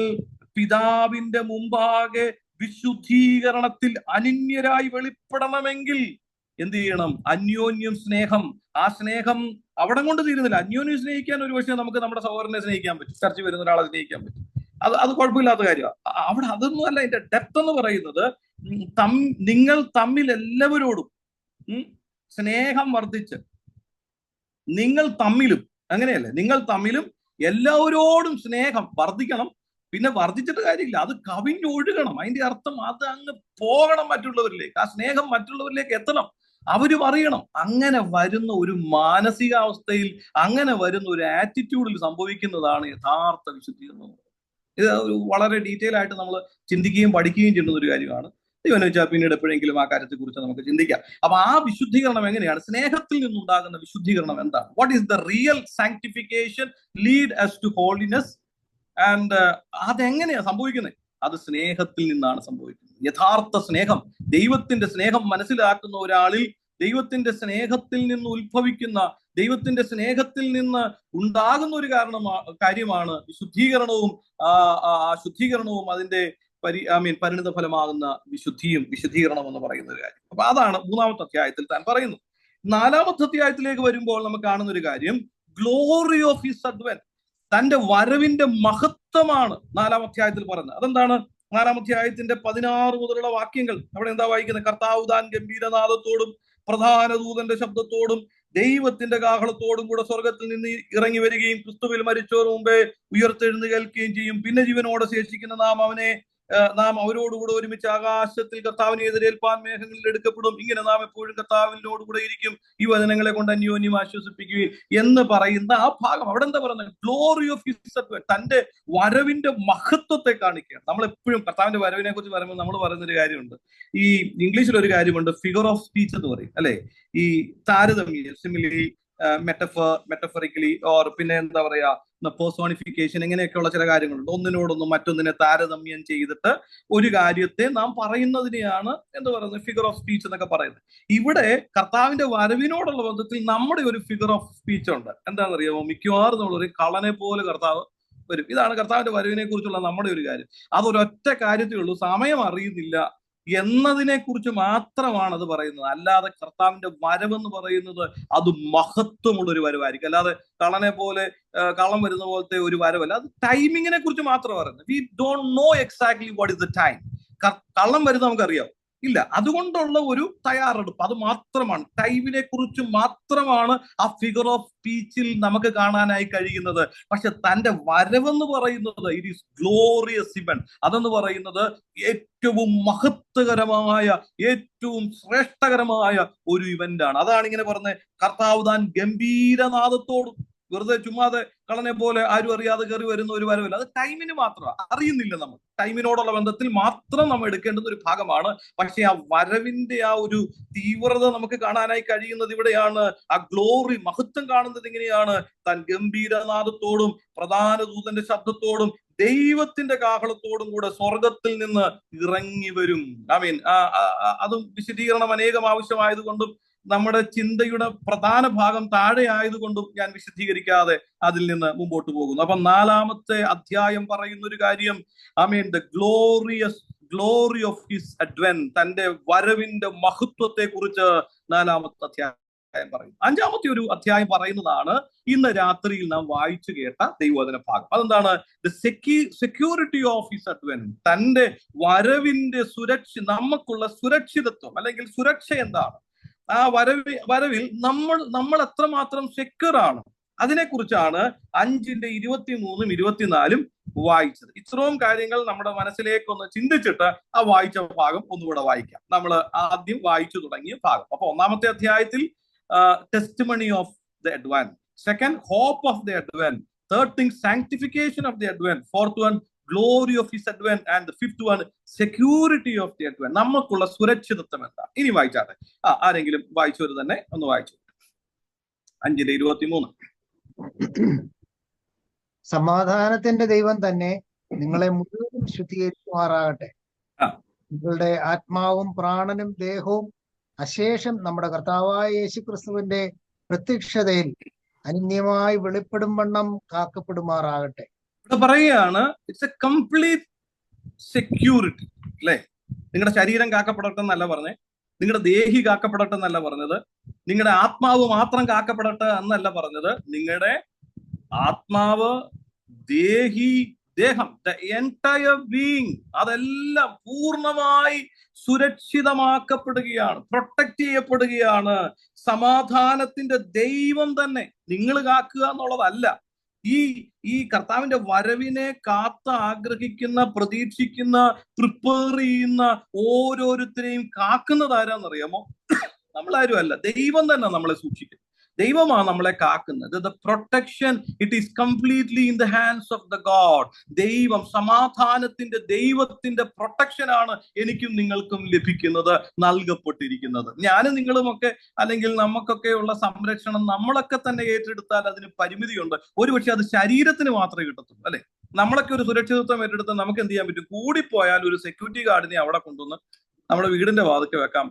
പിതാവിന്റെ മുമ്പാകെ വിശുദ്ധീകരണത്തിൽ അനന്യരായി വെളിപ്പെടണമെങ്കിൽ എന്ത് ചെയ്യണം? അന്യോന്യം സ്നേഹം. ആ സ്നേഹം അവിടെ കൊണ്ട് തീരുന്നില്ല. അന്യോന്യം സ്നേഹിക്കാൻ ഒരു പക്ഷേ നമുക്ക് നമ്മുടെ സഹോദരനെ സ്നേഹിക്കാൻ പറ്റും, ചർച്ച വരുന്ന ഒരാളെ സ്നേഹിക്കാൻ പറ്റും, അത് കുഴപ്പമില്ലാത്ത കാര്യമാണ്. അവിടെ അതൊന്നും അല്ല. അതിന്റെ ഡെപ്ത് എന്ന് പറയുന്നത്, നിങ്ങൾ തമ്മിൽ എല്ലാവരോടും സ്നേഹം വർദ്ധിച്ച്, നിങ്ങൾ തമ്മിലും, അങ്ങനെയല്ലേ, നിങ്ങൾ തമ്മിലും എല്ലാവരോടും സ്നേഹം വർദ്ധിക്കണം. പിന്നെ വർദ്ധിച്ചിട്ട് കാര്യമില്ല, അത് കവിഞ്ഞൊഴുകണം. അതിന്റെ അർത്ഥം അത് അങ്ങ് പോകണം മറ്റുള്ളവരിലേക്ക്, ആ സ്നേഹം മറ്റുള്ളവരിലേക്ക് എത്തണം, അവരും അറിയണം. അങ്ങനെ വരുന്ന ഒരു മാനസികാവസ്ഥയിൽ, അങ്ങനെ വരുന്ന ഒരു ആറ്റിറ്റ്യൂഡിൽ സംഭവിക്കുന്നതാണ് യഥാർത്ഥ വിശുദ്ധീകരണം. ഇത് വളരെ ഡീറ്റെയിൽ ആയിട്ട് നമ്മൾ ചിന്തിക്കുകയും പഠിക്കുകയും ചെയ്യുന്ന ഒരു കാര്യമാണ്. ദൈവം വെച്ചാൽ പിന്നീട് എപ്പോഴെങ്കിലും ആ കാര്യത്തെ കുറിച്ച് നമുക്ക് ചിന്തിക്കാം. അപ്പൊ ആ വിശുദ്ധീകരണം എങ്ങനെയാണ്? സ്നേഹത്തിൽ നിന്നുണ്ടാകുന്ന വിശുദ്ധീകരണം എന്താണ്? What is the real sanctification lead us to holiness? And അതെങ്ങനെയാ സംഭവിക്കുന്നത്? അത് സ്നേഹത്തിൽ നിന്നാണ് സംഭവിക്കുന്നത്. യഥാർത്ഥ സ്നേഹം, ദൈവത്തിന്റെ സ്നേഹം മനസ്സിലാക്കുന്ന ഒരാളിൽ, ദൈവത്തിന്റെ സ്നേഹത്തിൽ നിന്ന് ഉത്ഭവിക്കുന്ന, ദൈവത്തിന്റെ സ്നേഹത്തിൽ നിന്ന് ഉണ്ടാകുന്ന ഒരു കാര്യമാണ് വിശുദ്ധീകരണവും. ശുദ്ധീകരണവും അതിന്റെ പരിണിത ഫലമാകുന്ന വിശുദ്ധീകരണം എന്ന് പറയുന്ന ഒരു കാര്യം. അപ്പൊ അതാണ് 3-ാമത്തെ അധ്യായത്തിൽ താൻ പറയുന്നു. 4-ാമത്തെ അധ്യായത്തിലേക്ക് വരുമ്പോൾ നമുക്ക് കാണുന്ന ഒരു കാര്യം, ഗ്ലോറി ഓഫ് ഹിസ് അഡ്വെന്റ്. തന്റെ വരവിന്റെ മഹത്വമാണ് 4-ാം അധ്യായത്തിൽ പറയുന്നത്. അതെന്താണ്? 4-ാം അധ്യായത്തിന്റെ 16 മുതലുള്ള വാക്യങ്ങൾ അവിടെ എന്താ വായിക്കുന്നത്? കർത്താവ് താൻ ഗംഭീരനാദത്തോടും പ്രധാന ദൂതന്റെ ശബ്ദത്തോടും ദൈവത്തിന്റെ കാഹളത്തോടും കൂടെ സ്വർഗത്തിൽ നിന്ന് ഇറങ്ങി വരികയും ക്രിസ്തുവിൽ മരിച്ചവർ മുമ്പേ ഉയർത്തെഴുന്നേൽക്കുകയും ചെയ്യും. പിന്നെ ജീവനോടെ ശേഷിക്കുന്ന നാം അവരോടുകൂടെ ഒരുമിച്ച് ആകാശത്തിൽ കർത്താവിനെ എതിരേൽപ്പാൻ മേഘങ്ങളിൽ എടുക്കപ്പെടും. ഇങ്ങനെ നാം എപ്പോഴും കർത്താവിനോടുകൂടെ ഇരിക്കും. ഈ വചനങ്ങളെ കൊണ്ട് അന്യോന്യം ആശ്വസിപ്പിക്കുകയും എന്ന് പറയുന്ന ആ ഭാഗം അവിടെ എന്താ പറയുന്നത്? ഗ്ലോറി ഓഫ് ഹിസ് അഡ്വെന്റ്, തന്റെ വരവിന്റെ മഹത്വത്തെ കാണിക്കുകയാണ്. നമ്മൾ എപ്പോഴും കർത്താവിന്റെ വരവിനെ കുറിച്ച് പറയുമ്പോൾ നമ്മൾ പറയുന്നൊരു കാര്യമുണ്ട്. ഈ ഇംഗ്ലീഷിൽ ഒരു കാര്യമുണ്ട്, ഫിഗർ ഓഫ് സ്പീച്ച് എന്ന് പറയും, അല്ലെ? ഈ താരതമ്യം, സിമിലി, മെറ്റഫറിക്കലി, ഓർ പിന്നെ എന്താ പറയാ, പേഴ്സോണിഫിക്കേഷൻ, ഇങ്ങനെയൊക്കെയുള്ള ചില കാര്യങ്ങളുണ്ട്. ഒന്നിനോടൊന്നും മറ്റൊന്നിനെ താരതമ്യം ചെയ്തിട്ട് ഒരു കാര്യത്തെ നാം പറയുന്നതിനെയാണ് എന്താ പറയുന്നത്? ഫിഗർ ഓഫ് സ്പീച്ച് എന്നൊക്കെ പറയുന്നത്. ഇവിടെ കർത്താവിന്റെ വരവിനോടുള്ള ബന്ധത്തിൽ നമ്മുടെ ഒരു ഫിഗർ ഓഫ് സ്പീച്ച് ഉണ്ട്. എന്താണെന്നറിയാമോ? മിക്കവാറും നമ്മളൊരു കള്ളനെ പോലെ കർത്താവ് വരും. ഇതാണ് കർത്താവിന്റെ വരവിനെ കുറിച്ചുള്ള നമ്മുടെ ഒരു കാര്യം. അതൊരൊറ്റ കാര്യത്തിലുള്ളൂ, സമയം അറിയുന്നില്ല, എന്നതിനെ കുറിച്ച് മാത്രമാണ് അത് പറയുന്നത്. അല്ലാതെ കർത്താവിന്റെ വരവെന്ന് പറയുന്നത് അത് മഹത്വമുള്ള ഒരു വരവായിരിക്കും. അല്ലാതെ കള്ളനെ പോലെ കള്ളം വരുന്ന പോലത്തെ ഒരു വരവല്ല. അത് ടൈമിങ്ങിനെ കുറിച്ച് മാത്രം പറയുന്നത്. We don't know exactly what is the time. കള്ളം വരുന്നത് നമുക്കറിയാം ഇല്ല, അതുകൊണ്ടുള്ള ഒരു തയ്യാറെടുപ്പ് അത് മാത്രമാണ്. ടൈമിനെ കുറിച്ച് മാത്രമാണ് ആ ഫിഗർ ഓഫ് സ്പീച്ചിൽ നമുക്ക് കാണാനായി കഴിയുന്നത്. പക്ഷെ തന്റെ വരവെന്ന് പറയുന്നത് ഇറ്റ് ഈസ് ഗ്ലോറിയസ് ഇവന്റ്. അതെന്ന് പറയുന്നത് ഏറ്റവും മഹത്വകരമായ, ഏറ്റവും ശ്രേഷ്ഠകരമായ ഒരു ഇവന്റ് ആണ്. അതാണ് ഇങ്ങനെ പറഞ്ഞത്, കർത്താവ് താൻ ഗംഭീരനാദത്തോടും. വെറുതെ ചുമ്മാതെ കളനെ പോലെ ആരും അറിയാതെ കയറി വരുന്ന ഒരു വരവില്ല. അത് ടൈമിന് മാത്രമാണ്, അറിയുന്നില്ല നമ്മൾ. ടൈമിനോടുള്ള ബന്ധത്തിൽ മാത്രം നമ്മൾ എടുക്കേണ്ടുന്ന ഒരു ഭാഗമാണ്. പക്ഷെ ആ വരവിന്റെ ആ ഒരു തീവ്രത നമുക്ക് കാണാനായി കഴിയുന്നത് ഇവിടെയാണ്. ആ ഗ്ലോറി, മഹത്വം കാണുന്നത് ഇങ്ങനെയാണ്. താൻ ഗംഭീരനാദത്തോടും പ്രധാന ദൂതന്റെ ശബ്ദത്തോടും ദൈവത്തിന്റെ കാഹളത്തോടും കൂടെ സ്വർഗത്തിൽ നിന്ന് ഇറങ്ങി വരും. അതും വിശദീകരണം അനേകം ആവശ്യമായതുകൊണ്ടും നമ്മുടെ ചിന്തയുടെ പ്രധാന ഭാഗം താഴെ ആയതുകൊണ്ടും ഞാൻ വിശദീകരിക്കാതെ അതിൽ നിന്ന് മുമ്പോട്ട് പോകുന്നു. അപ്പൊ 4-ാമത്തെ അധ്യായം പറയുന്ന ഒരു കാര്യം, the glory of his advent, തന്റെ വരവിന്റെ മഹത്വത്തെ കുറിച്ച് 4-ാമത്തെ അധ്യായം പറയുന്നു. 5-ാമത്തെ ഒരു അധ്യായം പറയുന്നതാണ് ഇന്ന് രാത്രിയിൽ നാം വായിച്ചു കേട്ട ദൈവവചന ഭാഗം. അതെന്താണ്? The security of his advent, തന്റെ വരവിന്റെ നമുക്കുള്ള സുരക്ഷിതത്വം അല്ലെങ്കിൽ സുരക്ഷ എന്താണ്? ആ വരവിൽ നമ്മൾ എത്രമാത്രം സെക്യൂർ ആണ്, അതിനെക്കുറിച്ചാണ് 5:23-24 വായിച്ചത്. ഇത്രയും കാര്യങ്ങൾ നമ്മുടെ മനസ്സിലേക്കൊന്ന് ചിന്തിച്ചിട്ട് ആ വായിച്ച ഭാഗം ഒന്നുകൂടെ വായിക്കാം. നമ്മൾ ആദ്യം വായിച്ചു തുടങ്ങിയ ഭാഗം. അപ്പൊ 1-ാമത്തെ അധ്യായത്തിൽ testimony of the advent, second hope of the advent, third thing sanctification of the advent, fourth one glory of his advent, and fifth one security of the advent, നമുക്കുള്ള സുരക്ഷിതത്വം എന്താ. ഇനി വായിച്ചാട്ടെ. ആരെങ്കിലും വായിച്ചവർ തന്നെ ഒന്ന് വായിച്ചു. 5:23. സമാധാനത്തിന്റെ ദൈവം തന്നെ നിങ്ങളെ മുഴുവനും ശുദ്ധീകരിക്കുമാറാകട്ടെ. നിങ്ങളുടെ ആത്മാവും പ്രാണനും ദേഹവും അശേഷം നമ്മുടെ കർത്താവായ യേശുക്രിസ്തുവിന്റെ പ്രത്യക്ഷതയിൽ അനന്യമായി വെളിപ്പെടും വണ്ണം കാക്കപ്പെടുമാറാകട്ടെ. ഇവിടെ പറയുകയാണ്, ഇറ്റ്സ് എ കംപ്ലീറ്റ് സെക്യൂരിറ്റി അല്ലെ. നിങ്ങളുടെ ശരീരം കാക്കപ്പെടട്ടെ എന്നല്ല പറഞ്ഞേ, നിങ്ങളുടെ ദേഹി കാക്കപ്പെടട്ടെ എന്നല്ല പറഞ്ഞത്, നിങ്ങളുടെ ആത്മാവ് മാത്രം കാക്കപ്പെടട്ടെ എന്നല്ല പറഞ്ഞത്. നിങ്ങളുടെ ആത്മാവ്, ദേഹം, ദ എൻടയർ ബീയിങ്, അതെല്ലാം പൂർണ്ണമായി സുരക്ഷിതമാക്കപ്പെടുകയാണ്, പ്രൊട്ടക്ട് ചെയ്യപ്പെടുകയാണ്. സമാധാനത്തിന്റെ ദൈവം തന്നെ നിങ്ങൾ കാക്കുക എന്നുള്ളതല്ല. ഈ കർത്താവിന്റെ വരവിനെ ആഗ്രഹിക്കുന്ന, പ്രതീക്ഷിക്കുന്ന, പ്രിപ്പയർ ചെയ്യുന്ന ഓരോരുത്തരെയും കാക്കുന്നത് ആരാന്നറിയാമോ? നമ്മളാരും അല്ല, ദൈവം തന്നെ നമ്മളെ സൂക്ഷിക്കും. ദൈവമാണ് നമ്മളെ കാക്കുന്നത്. The protection it is completely in the hands of the God. ദൈവം, സമാധാനത്തിന്റെ ദൈവത്തിന്റെ പ്രൊട്ടക്ഷൻ ആണ് എനിക്കും നിങ്ങൾക്കും ലഭിക്കുന്നത്, നൽകപ്പെട്ടിരിക്കുന്നത്. ഞാനും നിങ്ങളുമൊക്കെ അല്ലെങ്കിൽ നമുക്കൊക്കെ ഉള്ള സംരക്ഷണം നമ്മളൊക്കെ തന്നെ ഏറ്റെടുത്താൽ അതിന് പരിമിതിയുണ്ട്. ഒരുപക്ഷെ അത് ശരീരത്തിന് മാത്രമേ കിട്ടത്തുള്ളൂ അല്ലെ. നമ്മളൊക്കെ ഒരു സുരക്ഷിതത്വം ഏറ്റെടുത്താൽ നമുക്ക് എന്ത് ചെയ്യാൻ പറ്റും? കൂടിപ്പോയാൽ ഒരു സെക്യൂരിറ്റി ഗാർഡിനെ അവിടെ കൊണ്ടുവന്ന് നമ്മുടെ വീടിന്റെ വാതിൽക്ക് വെക്കാൻ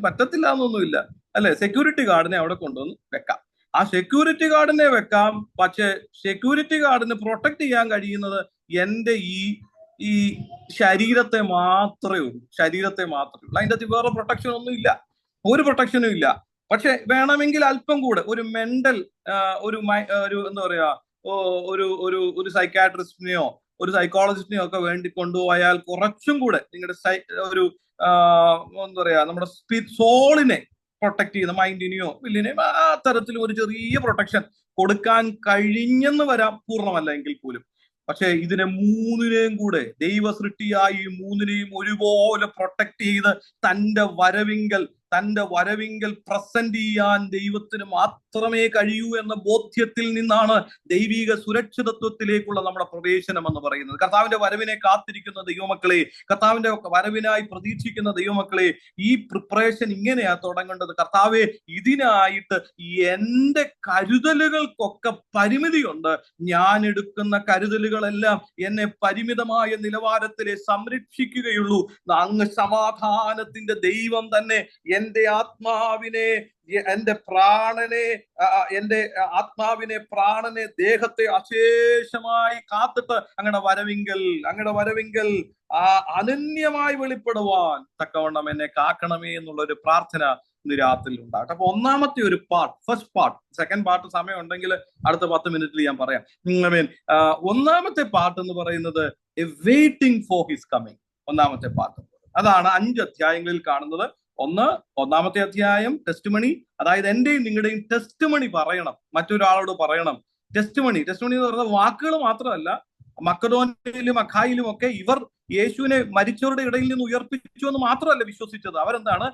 പറ്റത്തില്ല എന്നൊന്നുമില്ല അല്ലെ. സെക്യൂരിറ്റി ഗാർഡിനെ അവിടെ കൊണ്ടുവന്ന് വെക്കാം. ആ സെക്യൂരിറ്റി ഗാർഡിനെ വെക്കാം. പക്ഷെ സെക്യൂരിറ്റി ഗാർഡിന് പ്രൊട്ടക്ട് ചെയ്യാൻ കഴിയുന്നത് എന്റെ ഈ ശരീരത്തെ മാത്രമേ ഉള്ളൂ. അതിൻ്റെ അകത്ത് വേറെ പ്രൊട്ടക്ഷൻ ഒന്നും ഇല്ല, ഒരു പ്രൊട്ടക്ഷനും ഇല്ല. പക്ഷെ വേണമെങ്കിൽ അല്പം കൂടെ ഒരു മെന്റൽ ഒരു എന്താ പറയാ, ഒരു സൈക്കാട്രിസ്റ്റിനെയോ ഒരു സൈക്കോളജിസ്റ്റിനെയോ ഒക്കെ വേണ്ടി കൊണ്ടുപോയാൽ കുറച്ചും കൂടെ നിങ്ങളുടെ ഒരു എന്താ പറയാ, നമ്മുടെ സോളിനെ പ്രൊട്ടക്ട് ചെയ്യുന്ന, മൈൻഡിനെയോ വില്ലിനെയോ ആ തരത്തിൽ ഒരു ചെറിയ പ്രൊട്ടക്ഷൻ കൊടുക്കാൻ കഴിഞ്ഞെന്ന് വരാം, പൂർണ്ണമല്ല എങ്കിൽ പോലും. പക്ഷെ ഇതിനെ മൂന്നിനെയും കൂടെ ദൈവ സൃഷ്ടിയായി മൂന്നിനെയും ഒരുപോലെ പ്രൊട്ടക്ട് ചെയ്ത് തന്റെ വരവിങ്കൽ പ്രസന്റ് ചെയ്യാൻ ദൈവത്തിന് മാത്രമേ കഴിയൂ എന്ന ബോധ്യത്തിൽ നിന്നാണ് ദൈവിക സുരക്ഷിതത്വത്തിലേക്കുള്ള നമ്മുടെ പ്രവേശനം എന്ന് പറയുന്നത്. കർത്താവിന്റെ വരവിനെ കാത്തിരിക്കുന്ന ദൈവമക്കളെ, കർത്താവിന്റെ വരവിനായി പ്രതീക്ഷിക്കുന്ന ദൈവമക്കളെ, ഈ പ്രിപ്പറേഷൻ ഇങ്ങനെയാ തുടങ്ങേണ്ടത്. കർത്താവെ, ഇതിനായിട്ട് എന്റെ കരുതലുകൾക്കൊക്കെ പരിമിതിയുണ്ട്. ഞാൻ എടുക്കുന്ന കരുതലുകളെല്ലാം എന്നെ പരിമിതമായ നിലവാരത്തിലെ സംരക്ഷിക്കുകയുള്ളൂ. അങ്ങ് സമാധാനത്തിന്റെ ദൈവം തന്നെ എന്റെ ആത്മാവിനെ എന്റെ പ്രാണനെ, എന്റെ ആത്മാവിനെ, പ്രാണനെ, ദേഹത്തെ അശേഷമായി കാത്തിട്ട് അങ്ങയുടെ വരവിങ്കൽ അനന്യമായി വെളിപ്പെടുവാൻ തക്കവണ്ണം എന്നെ കാക്കണമേ എന്നുള്ള ഒരു പ്രാർത്ഥന ഇന്ന് രാത്രിയിൽ ഉണ്ടാകട്ടെ. അപ്പൊ ഒന്നാമത്തെ ഒരു part, first part. Second part സമയം ഉണ്ടെങ്കിൽ അടുത്ത 10 മിനിറ്റിൽ ഞാൻ പറയാം. ഒന്നാമത്തെ പാർട്ട് എന്ന് പറയുന്നത് വെയിറ്റിംഗ് ഫോർ ഹിസ് കമ്മിങ്. ഒന്നാമത്തെ പാർട്ട് അതാണ് 5 അധ്യായങ്ങളിൽ കാണുന്നത്. ഒന്നാമത്തെ അധ്യായം ടെസ്റ്റിമണി, അതായത് എന്റെയും നിങ്ങളുടെയും ടെസ്റ്റിമണി പറയണം, മറ്റൊരാളോട് പറയണം. ടെസ്റ്റിമണി എന്ന് പറയുന്ന വാക്കുകൾ മാത്രമല്ല, മക്കദോന്യയിലും അഖായിലും ഒക്കെ ഇവർ യേശുവിനെ മരിച്ചവരുടെ ഇടയിൽ നിന്ന് ഉയർപ്പിച്ചു എന്ന് മാത്രമല്ല വിശ്വസിച്ചത്. അവരെന്താണ്?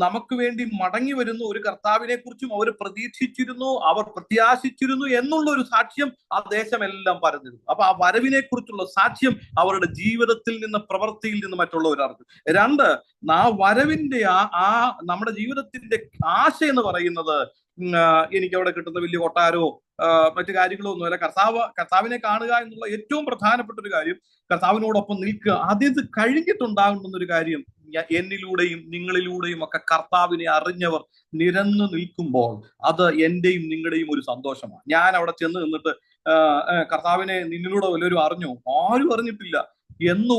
നമുക്ക് വേണ്ടി മടങ്ങി വരുന്ന ഒരു കർത്താവിനെ കുറിച്ചും അവർ പ്രതീക്ഷിച്ചിരുന്നു, അവർ പ്രത്യാശിച്ചിരുന്നു എന്നുള്ള ഒരു സാക്ഷ്യം ആ ദേശമെല്ലാം പരന്നിരുന്നു. അപ്പൊ ആ വരവിനെ കുറിച്ചുള്ള സാക്ഷ്യം അവരുടെ ജീവിതത്തിൽ നിന്ന്, പ്രവൃത്തിയിൽ നിന്ന് മറ്റുള്ളവരറിഞ്ഞു. 2, ആ വരവിന്റെ നമ്മുടെ ജീവിതത്തിന്റെ ആശ എന്ന് പറയുന്നത് എനിക്ക് അവിടെ കിട്ടുന്ന വലിയ കൊട്ടാരോ മറ്റു കാര്യങ്ങളോ ഒന്നുമല്ല. കർത്താവിനെ കാണുക എന്നുള്ള ഏറ്റവും പ്രധാനപ്പെട്ട ഒരു കാര്യം, കർത്താവിനോടൊപ്പം നിൽക്കുക. അത് കഴിഞ്ഞിട്ടുണ്ടാകുന്നൊരു കാര്യം, എന്നിലൂടെയും നിങ്ങളിലൂടെയും ഒക്കെ കർത്താവിനെ അറിഞ്ഞവർ നിരന്നു നിൽക്കുമ്പോൾ അത് എന്റെയും നിങ്ങളുടെയും ഒരു സന്തോഷമാണ്. ഞാൻ അവിടെ ചെന്ന് നിന്നിട്ട് കർത്താവിനെ നിന്നിലൂടെ വല്ലവരും അറിഞ്ഞോ? ആരും അറിഞ്ഞിട്ടില്ല എന്ന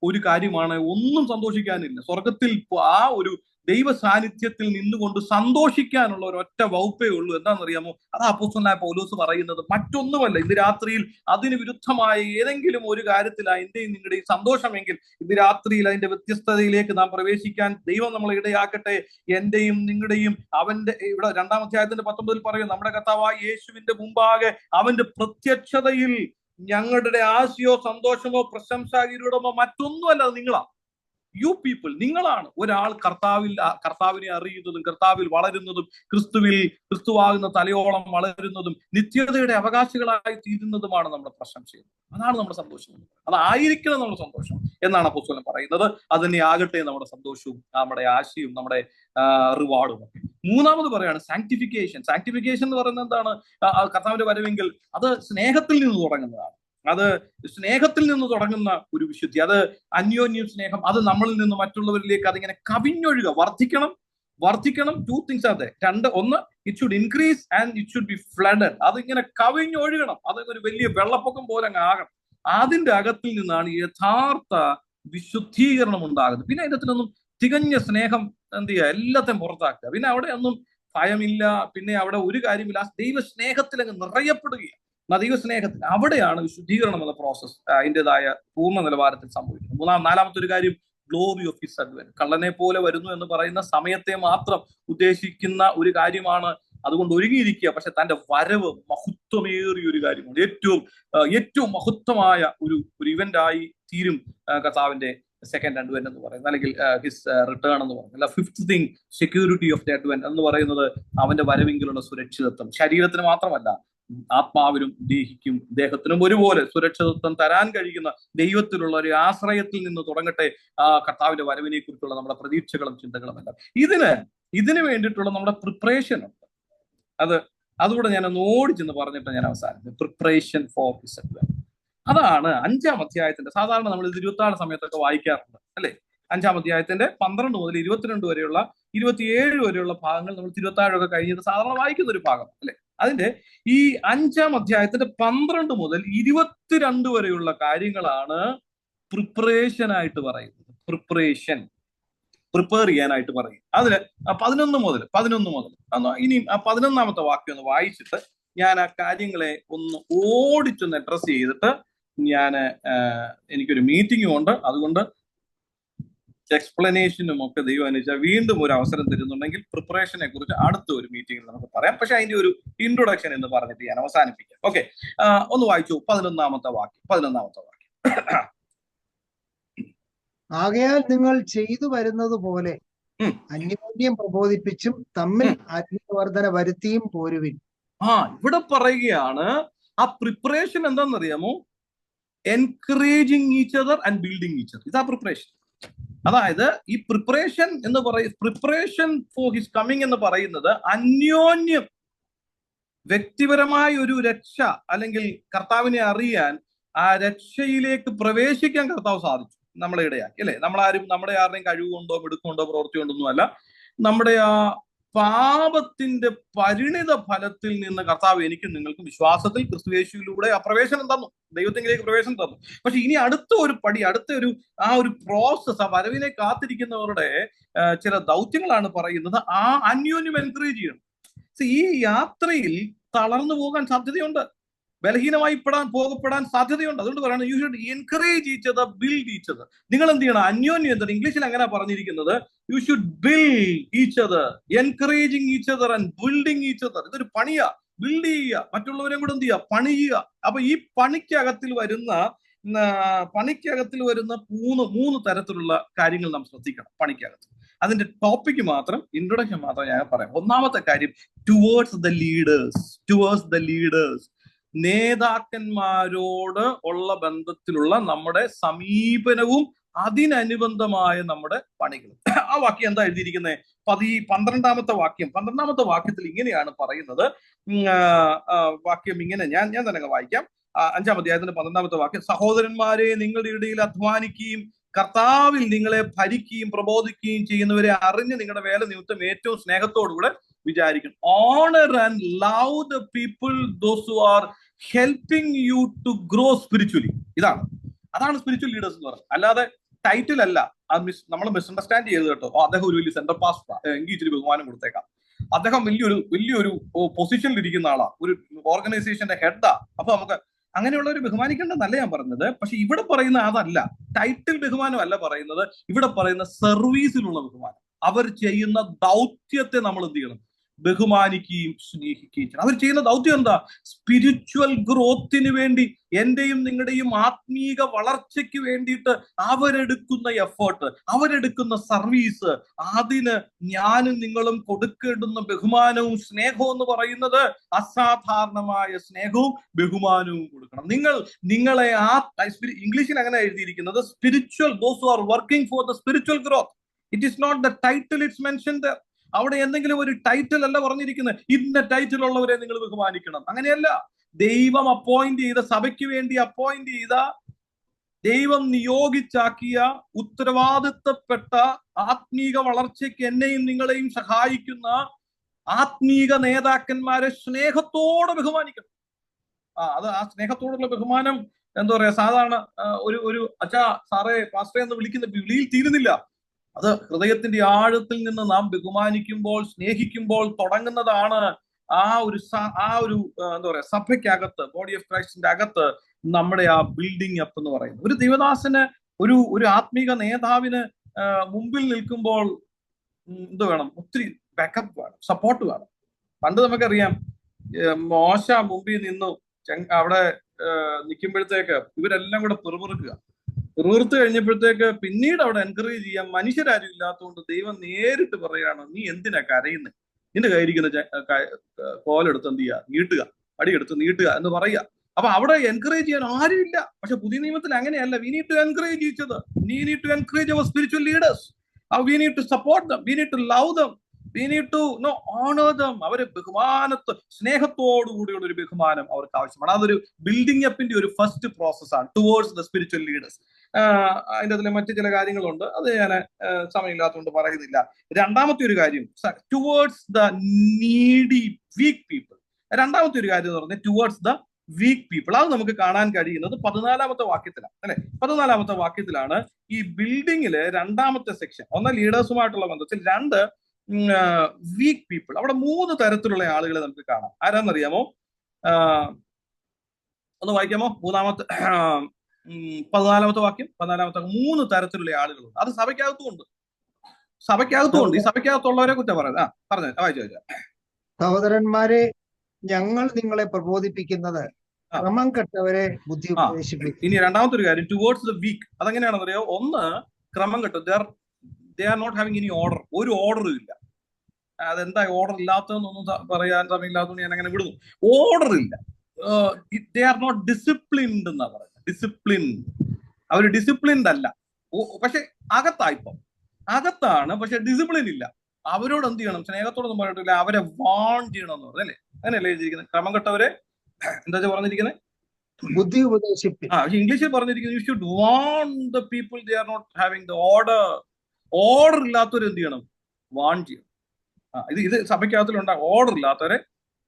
ഒരു കാര്യമാണ്. ഒന്നും സന്തോഷിക്കാനില്ല. സ്വർഗത്തിൽ ആ ഒരു ദൈവ സാന്നിധ്യത്തിൽ നിന്നുകൊണ്ട് സന്തോഷിക്കാനുള്ള ഒരൊറ്റ വകുപ്പേ ഉള്ളൂ. എന്താണെന്നറിയാമോ? അത് അപ്പോസ്തലനായ പൗലോസ് പറയുന്നത് മറ്റൊന്നുമല്ല. ഇന്ന് രാത്രിയിൽ അതിന് വിരുദ്ധമായ ഏതെങ്കിലും ഒരു കാര്യത്തിലാണ് എന്റെയും നിങ്ങളുടെയും സന്തോഷമെങ്കിൽ ഇന്ന് രാത്രിയിൽ അതിന്റെ വ്യത്യസ്തതയിലേക്ക് നാം പ്രവേശിക്കാൻ ദൈവം നമ്മളെ ഇടയാക്കട്ടെ. എന്റെയും നിങ്ങളുടെയും അവന്റെ, ഇവിടെ 2-ാം അധ്യായത്തിന്റെ 19 പറയും, നമ്മുടെ കർത്താവായ യേശുവിന്റെ മുമ്പാകെ അവന്റെ പ്രത്യക്ഷതയിൽ ഞങ്ങളുടെ ആശയോ സന്തോഷമോ പ്രശംസാഗീരമോ മറ്റൊന്നുമല്ല, അത് നിങ്ങളാ. യു പീപ്പിൾ, നിങ്ങളാണ്. ഒരാൾ കർത്താവിനെ അറിയുന്നതും കർത്താവിൽ വളരുന്നതും ക്രിസ്തുവാകുന്ന തലയോളം വളരുന്നതും നിത്യതയുടെ അവകാശികളായി തീരുന്നതുമാണ് നമ്മുടെ പ്രശംസ. അതാണ് നമ്മുടെ സന്തോഷം. അതായിരിക്കണം നമ്മുടെ സന്തോഷം എന്നാണ് അപ്പോസ്തലൻ പറയുന്നത്. അത് തന്നെ ആകട്ടെ നമ്മുടെ സന്തോഷവും നമ്മുടെ ആശയും നമ്മുടെ റിവാർഡും ഒക്കെ. 3-ാമത് പറയാണ് സാങ്ക്ടിഫിക്കേഷൻ. സാങ്ക്ടിഫിക്കേഷൻ എന്ന് പറയുന്നത് എന്താണ്? കർത്താവിന്റെ വരവെങ്കിൽ അത് സ്നേഹത്തിൽ നിന്ന് തുടങ്ങുന്നതാണ്. അത് സ്നേഹത്തിൽ നിന്ന് തുടങ്ങുന്ന ഒരു വിശുദ്ധി, അത് അന്യോന്യം സ്നേഹം, അത് നമ്മളിൽ നിന്ന് മറ്റുള്ളവരിലേക്ക് അതിങ്ങനെ കവിഞ്ഞൊഴുക, വർദ്ധിക്കണം. 2 things are there. 1, it should increase and it should be flooded. അതിങ്ങനെ കവിഞ്ഞൊഴുകണം, അതൊരു വലിയ വെള്ളപ്പൊക്കം പോലെ അങ്ങ് ആകണം. അതിന്റെ അകത്തിൽ നിന്നാണ് യഥാർത്ഥ വിശുദ്ധീകരണം ഉണ്ടാകുന്നത്. പിന്നെ അതിനകത്തിനൊന്നും തികഞ്ഞ സ്നേഹം എന്ത് ചെയ്യുക, എല്ലാத்தைയും പുറത്താക്കുക. പിന്നെ അവിടെ ഒന്നും ഭയമില്ല, പിന്നെ അവിടെ ഒരു കാര്യമില്ല. ആ ദൈവ സ്നേഹത്തിൽ അങ്ങ് നിറയപ്പെടുകയാണ്. ദൈവസ്നേഹത്തിൽ അവിടെയാണ് വിശുദ്ധീകരണം എന്ന പ്രോസസ് അതിൻ്റെതായ പൂർണ്ണ നിലവാരത്തിൽ സംഭവിക്കുന്നത്. 4-ാമത്തെ ഒരു കാര്യം, ഗ്ലോറി ഓഫ് ഹിസ് അഡ്വെന്റ്. കള്ളനെ പോലെ വരുന്നു എന്ന് പറയുന്ന സമയത്തെ മാത്രം ഉദ്ദേശിക്കുന്ന ഒരു കാര്യമാണ്. അതുകൊണ്ട് ഒരുങ്ങിയിരിക്കുക. പക്ഷെ തന്റെ വരവ് മഹത്വമേറിയ ഒരു കാര്യമാണ്. ഏറ്റവും മഹത്വമായ ഒരു ഇവന്റ് ആയി തീരും കർത്താവിന്റെ സെക്കൻഡ് അഡ്വെന്റ് എന്ന് പറയുന്നത്, അല്ലെങ്കിൽ ഹിസ് റിട്ടേൺ എന്ന് പറയുന്നത്. അല്ല, 5th thing, security of the advent എന്ന് പറയുന്നത് അവന്റെ വരവെങ്കിലുള്ള സുരക്ഷിതത്വം. ശരീരത്തിന് മാത്രമല്ല, ആത്മാവിനും ദേഹത്തിനും ഒരുപോലെ സുരക്ഷിതത്വം തരാൻ കഴിയുന്ന ദൈവത്തിലുള്ള ഒരു ആശ്രയത്തിൽ നിന്ന് തുടങ്ങട്ടെ കർത്താവിന്റെ വരവിനെ കുറിച്ചുള്ള നമ്മുടെ പ്രതീക്ഷകളും ചിന്തകളും എല്ലാം. ഇതിന് വേണ്ടിയിട്ടുള്ള നമ്മുടെ പ്രിപ്പറേഷൻ ഉണ്ട്. അതുകൂടെ ഞാൻ ഒന്ന് ഓടിച്ചെന്ന് പറഞ്ഞിട്ട് ഞാൻ അവസാനിക്കും. Preparation for his advent. അതാണ് 5-ാം അധ്യായത്തിന്റെ, സാധാരണ നമ്മൾ 26 സമയത്തൊക്കെ വായിക്കാറുണ്ട് അല്ലെ. 5-ാം അധ്യായത്തിന്റെ 12 മുതൽ 22 വരെയുള്ള 27 വരെയുള്ള ഭാഗങ്ങൾ നമ്മൾ 26 ഒക്കെ കഴിഞ്ഞിട്ട് സാധാരണ വായിക്കുന്ന ഒരു ഭാഗം അല്ലെ. അതിന്റെ ഈ 5-ാം അധ്യായത്തിന്റെ 12 മുതൽ 22 വരെയുള്ള കാര്യങ്ങളാണ് പ്രിപ്പറേഷൻ ആയിട്ട് പറയുന്നത്. പ്രിപ്പയർ ചെയ്യാനായിട്ട് പറയും. അതിന് 11 മുതൽ ഇനി ആ 11-ാമത്തെ വാക്യം ഒന്ന് വായിച്ചിട്ട് ഞാൻ ആ കാര്യങ്ങളെ ഒന്ന് ഓടിച്ചൊന്ന് അഡ്രസ് ചെയ്തിട്ട് എനിക്കൊരു മീറ്റിംഗും ഉണ്ട്. അതുകൊണ്ട് എക്സ്പ്ലനേഷനും ഒക്കെ ദൈവം അനുവദിച്ചാൽ വീണ്ടും ഒരു അവസരം തരുന്നുണ്ടെങ്കിൽ പ്രിപ്പറേഷനെ കുറിച്ച് അടുത്ത ഒരു മീറ്റിംഗിൽ നമുക്ക് പറയാം. പക്ഷെ അതിന്റെ ഒരു ഇൻട്രൊഡക്ഷൻ എന്ന് പറഞ്ഞിട്ട് ഞാൻ അവസാനിപ്പിക്കാം. ഓക്കെ, ഒന്ന് വായിച്ചു 11-ാമത്തെ വാക്യം. ആകയാൽ നിങ്ങൾ ചെയ്തു വരുന്നത് പോലെ അന്യോന്യം പ്രബോധിപ്പിച്ചും തമ്മിൽ ആത്മീയവർദ്ധന വരുത്തിയും പോരുവിൻ. ഇവിടെ പറയുകയാണ് ആ പ്രിപ്പറേഷൻ എന്താണെന്നറിയാമോ? Encouraging each other and building each other. ഇതാ പ്രിപ്പറേഷൻ. അതായത് ഈ പ്രിപ്പറേഷൻ ഫോർ ഹിസ് കമ്മിങ് എന്ന് പറയുന്നത് അന്യോന്യം വ്യക്തിപരമായ ഒരു രക്ഷ, അല്ലെങ്കിൽ കർത്താവിനെ അറിയാൻ ആ രക്ഷയിലേക്ക് പ്രവേശിക്കാൻ കർത്താവ് സാധിച്ചു, നമ്മളെ ഇടയാക്കി അല്ലെ. നമ്മുടെ ആരുടെയും കഴിവ് കൊണ്ടോ മിടുക്കൊണ്ടോ പ്രവൃത്തി കൊണ്ടൊന്നും അല്ല. നമ്മുടെ ആ പാപത്തിന്റെ പരിണിത ഫലത്തിൽ നിന്ന് കർത്താവ് എനിക്കും നിങ്ങൾക്കും വിശ്വാസത്തിൽ ക്രിസ്തുയേശുവിലൂടെ ആ പ്രവേശനം തന്നു, ദൈവത്തിലേക്ക് പ്രവേശനം തന്നു. പക്ഷെ ഇനി അടുത്ത ഒരു പടി, അടുത്ത ഒരു പ്രോസസ്, ആ വരവിനെ കാത്തിരിക്കുന്നവരുടെ ചില ദൗത്യങ്ങളാണ് പറയുന്നത്. ആ അന്യോന്യം എൻകറേജ് ചെയ്യണം. ഈ യാത്രയിൽ തളർന്നു പോകാൻ സാധ്യതയുണ്ട്, ബലഹീനമായി പോകപ്പെടാൻ സാധ്യതയുണ്ട്. അതുകൊണ്ട് പറയുന്നത് you should encourage each other, build each other. നിങ്ങൾ എന്ത് ചെയ്യണം? അന്യോന്യം എന്താണ് ഇംഗ്ലീഷിൽ അങ്ങനെ പറഞ്ഞിരിക്കുന്നത്? You should build each other, encouraging each other and building each other. ഇതൊരു പണിയാ. ബിൽഡ് ചെയ്യുക, മറ്റുള്ളവരെയും കൂടെ എന്ത് ചെയ്യുക? പണിയുക. അപ്പൊ ഈ പണിക്കകത്തിൽ വരുന്ന മൂന്ന് തരത്തിലുള്ള കാര്യങ്ങൾ നാം ശ്രദ്ധിക്കണം പണിക്കകത്ത്. അതിന്റെ ടോപ്പിക്ക് മാത്രം, ഇൻട്രൊഡക്ഷൻ മാത്രം ഞാൻ പറയാം. ഒന്നാമത്തെ കാര്യം, ടുവേർഡ്സ് ദ ലീഡേഴ്സ്. നേതാക്കന്മാരോട് ഉള്ള ബന്ധത്തിലുള്ള നമ്മുടെ സമീപനവും അതിനനുബന്ധമായ നമ്മുടെ പണികളും. ആ വാക്യം എന്താ എഴുതിയിരിക്കുന്നത്? 12ാമത്തെ വാക്യത്തിൽ ഇങ്ങനെയാണ് പറയുന്നത്. വാക്യം ഇങ്ങനെ, ഞാൻ തന്നെ വായിക്കാം. 5-ാം അധ്യായത്തിന്റെ 12ാമത്തെ വാക്യം: സഹോദരന്മാരെ, നിങ്ങളുടെ ഇടയിൽ അധ്വാനിക്കുകയും കർത്താവിൽ നിങ്ങളെ ഭരിക്കുകയും പ്രബോധിക്കുകയും ചെയ്യുന്നവരെ അറിഞ്ഞ് നിങ്ങളുടെ വേല നിമിത്തം ഏറ്റവും സ്നേഹത്തോടുകൂടെ വിചാരിക്കണം. Honour and love the people those who are helping you to grow spiritually. അതാണ് സ്പിരിച്വൽ ലീഡേഴ്സ് എന്ന് പറയുന്നത്. അല്ലാതെ ടൈറ്റിൽ അല്ല. നമ്മൾ മിസ്അണ്ടർസ്റ്റാൻഡ് ചെയ്ത് കേട്ടോ. അദ്ദേഹം ഒരു വലിയ സെന്റർ പാസ്റ്റർ, എങ്കിൽ ഇച്ചിരി ബഹുമാനം കൊടുത്തേക്കാം. അദ്ദേഹം വലിയൊരു പൊസിഷനിൽ ഇരിക്കുന്ന ആളാ, ഒരു ഓർഗനൈസേഷന്റെ ഹെഡാ. അപ്പൊ നമുക്ക് അങ്ങനെയുള്ളവർ ബഹുമാനിക്കേണ്ടതല്ല ഞാൻ പറഞ്ഞത്. പക്ഷെ ഇവിടെ പറയുന്ന അതല്ല, ടൈറ്റിൽ ബഹുമാനം അല്ല പറയുന്നത്. ഇവിടെ പറയുന്ന സർവീസിലുള്ള ബഹുമാനം. അവർ ചെയ്യുന്ന ദൗത്യത്തെ നമ്മൾ എന്ത് ചെയ്യണം? ബഹുമാനിക്കുകയും സ്നേഹിക്കുകയും ചെയ്യണം. അവർ ചെയ്യുന്ന ദൗത്യം എന്താ? സ്പിരിച്വൽ ഗ്രോത്തിന് വേണ്ടി, എന്റെയും നിങ്ങളുടെയും ആത്മീക വളർച്ചയ്ക്ക് വേണ്ടിയിട്ട് അവരെടുക്കുന്ന എഫേർട്ട്, അവരെടുക്കുന്ന സർവീസ്, അതിന് ഞാനും നിങ്ങളും കൊടുക്കേണ്ടുന്ന ബഹുമാനവും സ്നേഹവും എന്ന് പറയുന്നത് അസാധാരണമായ സ്നേഹവും ബഹുമാനവും കൊടുക്കണം. നിങ്ങളെ ഇംഗ്ലീഷിൽ അങ്ങനെ എഴുതിയിരിക്കുന്നത്, spiritual those who are working for the spiritual growth. It is not the title it's mentioned. അവിടെ എന്തെങ്കിലും ഒരു ടൈറ്റിൽ അല്ല പറഞ്ഞിരിക്കുന്നത്, ഇന്ന ടൈറ്റിൽ ഉള്ളവരെ നിങ്ങൾ ബഹുമാനിക്കണം. അങ്ങനെയല്ല. ദൈവം അപ്പോയിന്റ് ചെയ്ത, സഭയ്ക്ക് വേണ്ടി അപ്പോയിന്റ് ചെയ്ത, ദൈവം നിയോഗിച്ചാക്കിയ, ഉത്തരവാദിത്തപ്പെട്ട, ആത്മീക വളർച്ചയ്ക്ക് എന്നെയും നിങ്ങളെയും സഹായിക്കുന്ന ആത്മീക നേതാക്കന്മാരെ സ്നേഹത്തോടെ ബഹുമാനിക്കണം. ആ സ്നേഹത്തോടുള്ള ബഹുമാനം എന്താ പറയാ, സാധാരണ ഒരു അച്ഛാ, സാറേ, പാസ്റ്ററെ എന്ന് വിളിക്കുന്ന വിളിയിൽ തീരുന്നില്ല. അത് ഹൃദയത്തിന്റെ ആഴത്തിൽ നിന്ന് നാം ബഹുമാനിക്കുമ്പോൾ, സ്നേഹിക്കുമ്പോൾ തുടങ്ങുന്നതാണ്. ആ ഒരു എന്താ പറയാ, സഭയ്ക്കകത്ത്, ബോഡി ഓഫ് ക്രൈസ്റ്റിന്റെ അകത്ത് നമ്മുടെ ആ ബിൽഡിംഗ് അപ്പ് എന്ന് പറയുന്നത്. ഒരു ദൈവദാസന്, ഒരു ആത്മീക നേതാവിന് മുമ്പിൽ നിൽക്കുമ്പോൾ എന്ത് വേണം? ഒത്തിരി ബാക്കപ്പ് വേണം, സപ്പോർട്ട് വേണം. പണ്ട് നമുക്കറിയാം, മോശ മുമ്പിൽ നിന്നു അവിടെ നിൽക്കുമ്പോഴത്തേക്ക് ഇവരെല്ലാം കൂടെ പിറുപിറുത്ത് കഴിഞ്ഞപ്പോഴത്തേക്ക് പിന്നീട് അവിടെ എൻകറേജ് ചെയ്യാൻ മനുഷ്യരാരും ഇല്ലാത്തതുകൊണ്ട് ദൈവം നേരിട്ട് പറയാണ്, നീ എന്തിനാ കരയുന്നത്? നിന്റെ കയ്യിരിക്കുന്ന കോലെടുത്ത് എന്ത് ചെയ്യുക? നീട്ടുക, അടിയെടുത്ത് നീട്ടുക എന്ന് പറയുക. അപ്പൊ അവിടെ എൻകറേജ് ചെയ്യാൻ ആരുമില്ല. പക്ഷെ പുതിയ നിയമത്തിൽ അങ്ങനെയല്ല. We need to encourage each other. We need to encourage our spiritual leaders. We need to support them. We need to love them. We need to honour them. അവരെ സ്നേഹത്തോടുകൂടിയുള്ള ഒരു ബഹുമാനം അവർക്ക് ആവശ്യമാണ്. അതൊരു ബിൽഡിംഗ് അപ്പിന്റെ ഒരു ഫസ്റ്റ് പ്രോസസ്സാണ് ടുവേർഡ്സ് ദ സ്പിരിച്വൽ ലീഡേഴ്സ്. അതിൻ്റെ അതിൽ മറ്റു ചില കാര്യങ്ങളുണ്ട്, അത് ഞാൻ സമയമില്ലാത്തതുകൊണ്ട് പറയുന്നില്ല. രണ്ടാമത്തെ ഒരു കാര്യം, towards the needy weak people. രണ്ടാമത്തെ ഒരു കാര്യം എന്ന് പറഞ്ഞാൽ ടുവേർഡ്സ് ദ വീക്ക് പീപ്പിൾ. അത് നമുക്ക് കാണാൻ കഴിയുന്നത് 14ാമത്തെ വാക്യത്തിലാണ്, അല്ലെ? 14ാമത്തെ വാക്യത്തിലാണ് ഈ ബിൽഡിങ്ങില് രണ്ടാമത്തെ സെക്ഷൻ. ഒന്ന് ലീഡേഴ്സുമായിട്ടുള്ള ബന്ധത്തിൽ, രണ്ട് വീക്ക് പീപ്പിൾ. അവിടെ 3 തരത്തിലുള്ള ആളുകളെ നമുക്ക് കാണാം. ആരാന്നറിയാമോ? ഒന്ന് വായിക്കാമോ? 14ാമത്തെ വാക്യം. 3 തരത്തിലുള്ള ആളുകളുണ്ട്. അത് സഭയ്ക്കകത്തുമുണ്ട്. ഈ സഭയ്ക്കകത്തുള്ളവരെ കുറിച്ച് പറയുന്നത്. പറഞ്ഞു, വായിച്ചു. സഹോദരന്മാരെ, ഞങ്ങൾ നിങ്ങളെ പ്രബോധിപ്പിക്കുന്നത് ക്രമം കെട്ടവരെ ബുദ്ധി ഉപദേശിപ്പിക്കും. ഇനി രണ്ടാമത്തെ ഒരു കാര്യം, ടുവേർഡ്സ് ദ വീക്ക്. അതെങ്ങനെയാണെന്ന് അറിയാമോ? ഒന്ന്, ക്രമം കെട്ടും. They are not having any order. ഒരു ഓർഡറും ഇല്ല. അതെന്താ ഓർഡർ ഇല്ലാത്തതെന്നൊന്നും പറയാൻ സമയമില്ലാത്തതുകൊണ്ട് ഞാൻ അങ്ങനെ വിടുന്നു. ഓർഡർ ഇല്ല. ദേ ആർ നോട്ട് ഡിസിപ്ലിൻഡ് എന്നാ പറയുന്നത്. അവർ ഡിസിപ്ലിൻഡ് അല്ല. പക്ഷെ അകത്താണ്, പക്ഷെ ഡിസിപ്ലിൻ ഇല്ല. അവരോട് എന്ത് ചെയ്യണം? സ്നേഹത്തോടൊന്നും പറഞ്ഞിട്ടില്ല, അവരെ വാൺ ചെയ്യണം എന്ന് പറഞ്ഞു, അല്ലേ? അങ്ങനെയല്ലേ എഴുതിയിരിക്കുന്നത്? ക്രമം കെട്ടവരെ എന്താ പറഞ്ഞിരിക്കുന്നത്? ബുദ്ധി ഉപദേശിപ്പിക്കും. പക്ഷെ ഇംഗ്ലീഷിൽ പറഞ്ഞിരിക്കുന്നത് you should warn the people. They are not having the order. Order ഇല്ലാത്തവർ എന്ത് ചെയ്യണം? വാൺ ചെയ്യണം. ഇത് സഭയ്ക്കകത്തിലുണ്ടാകും. Order ഇല്ലാത്തവരെ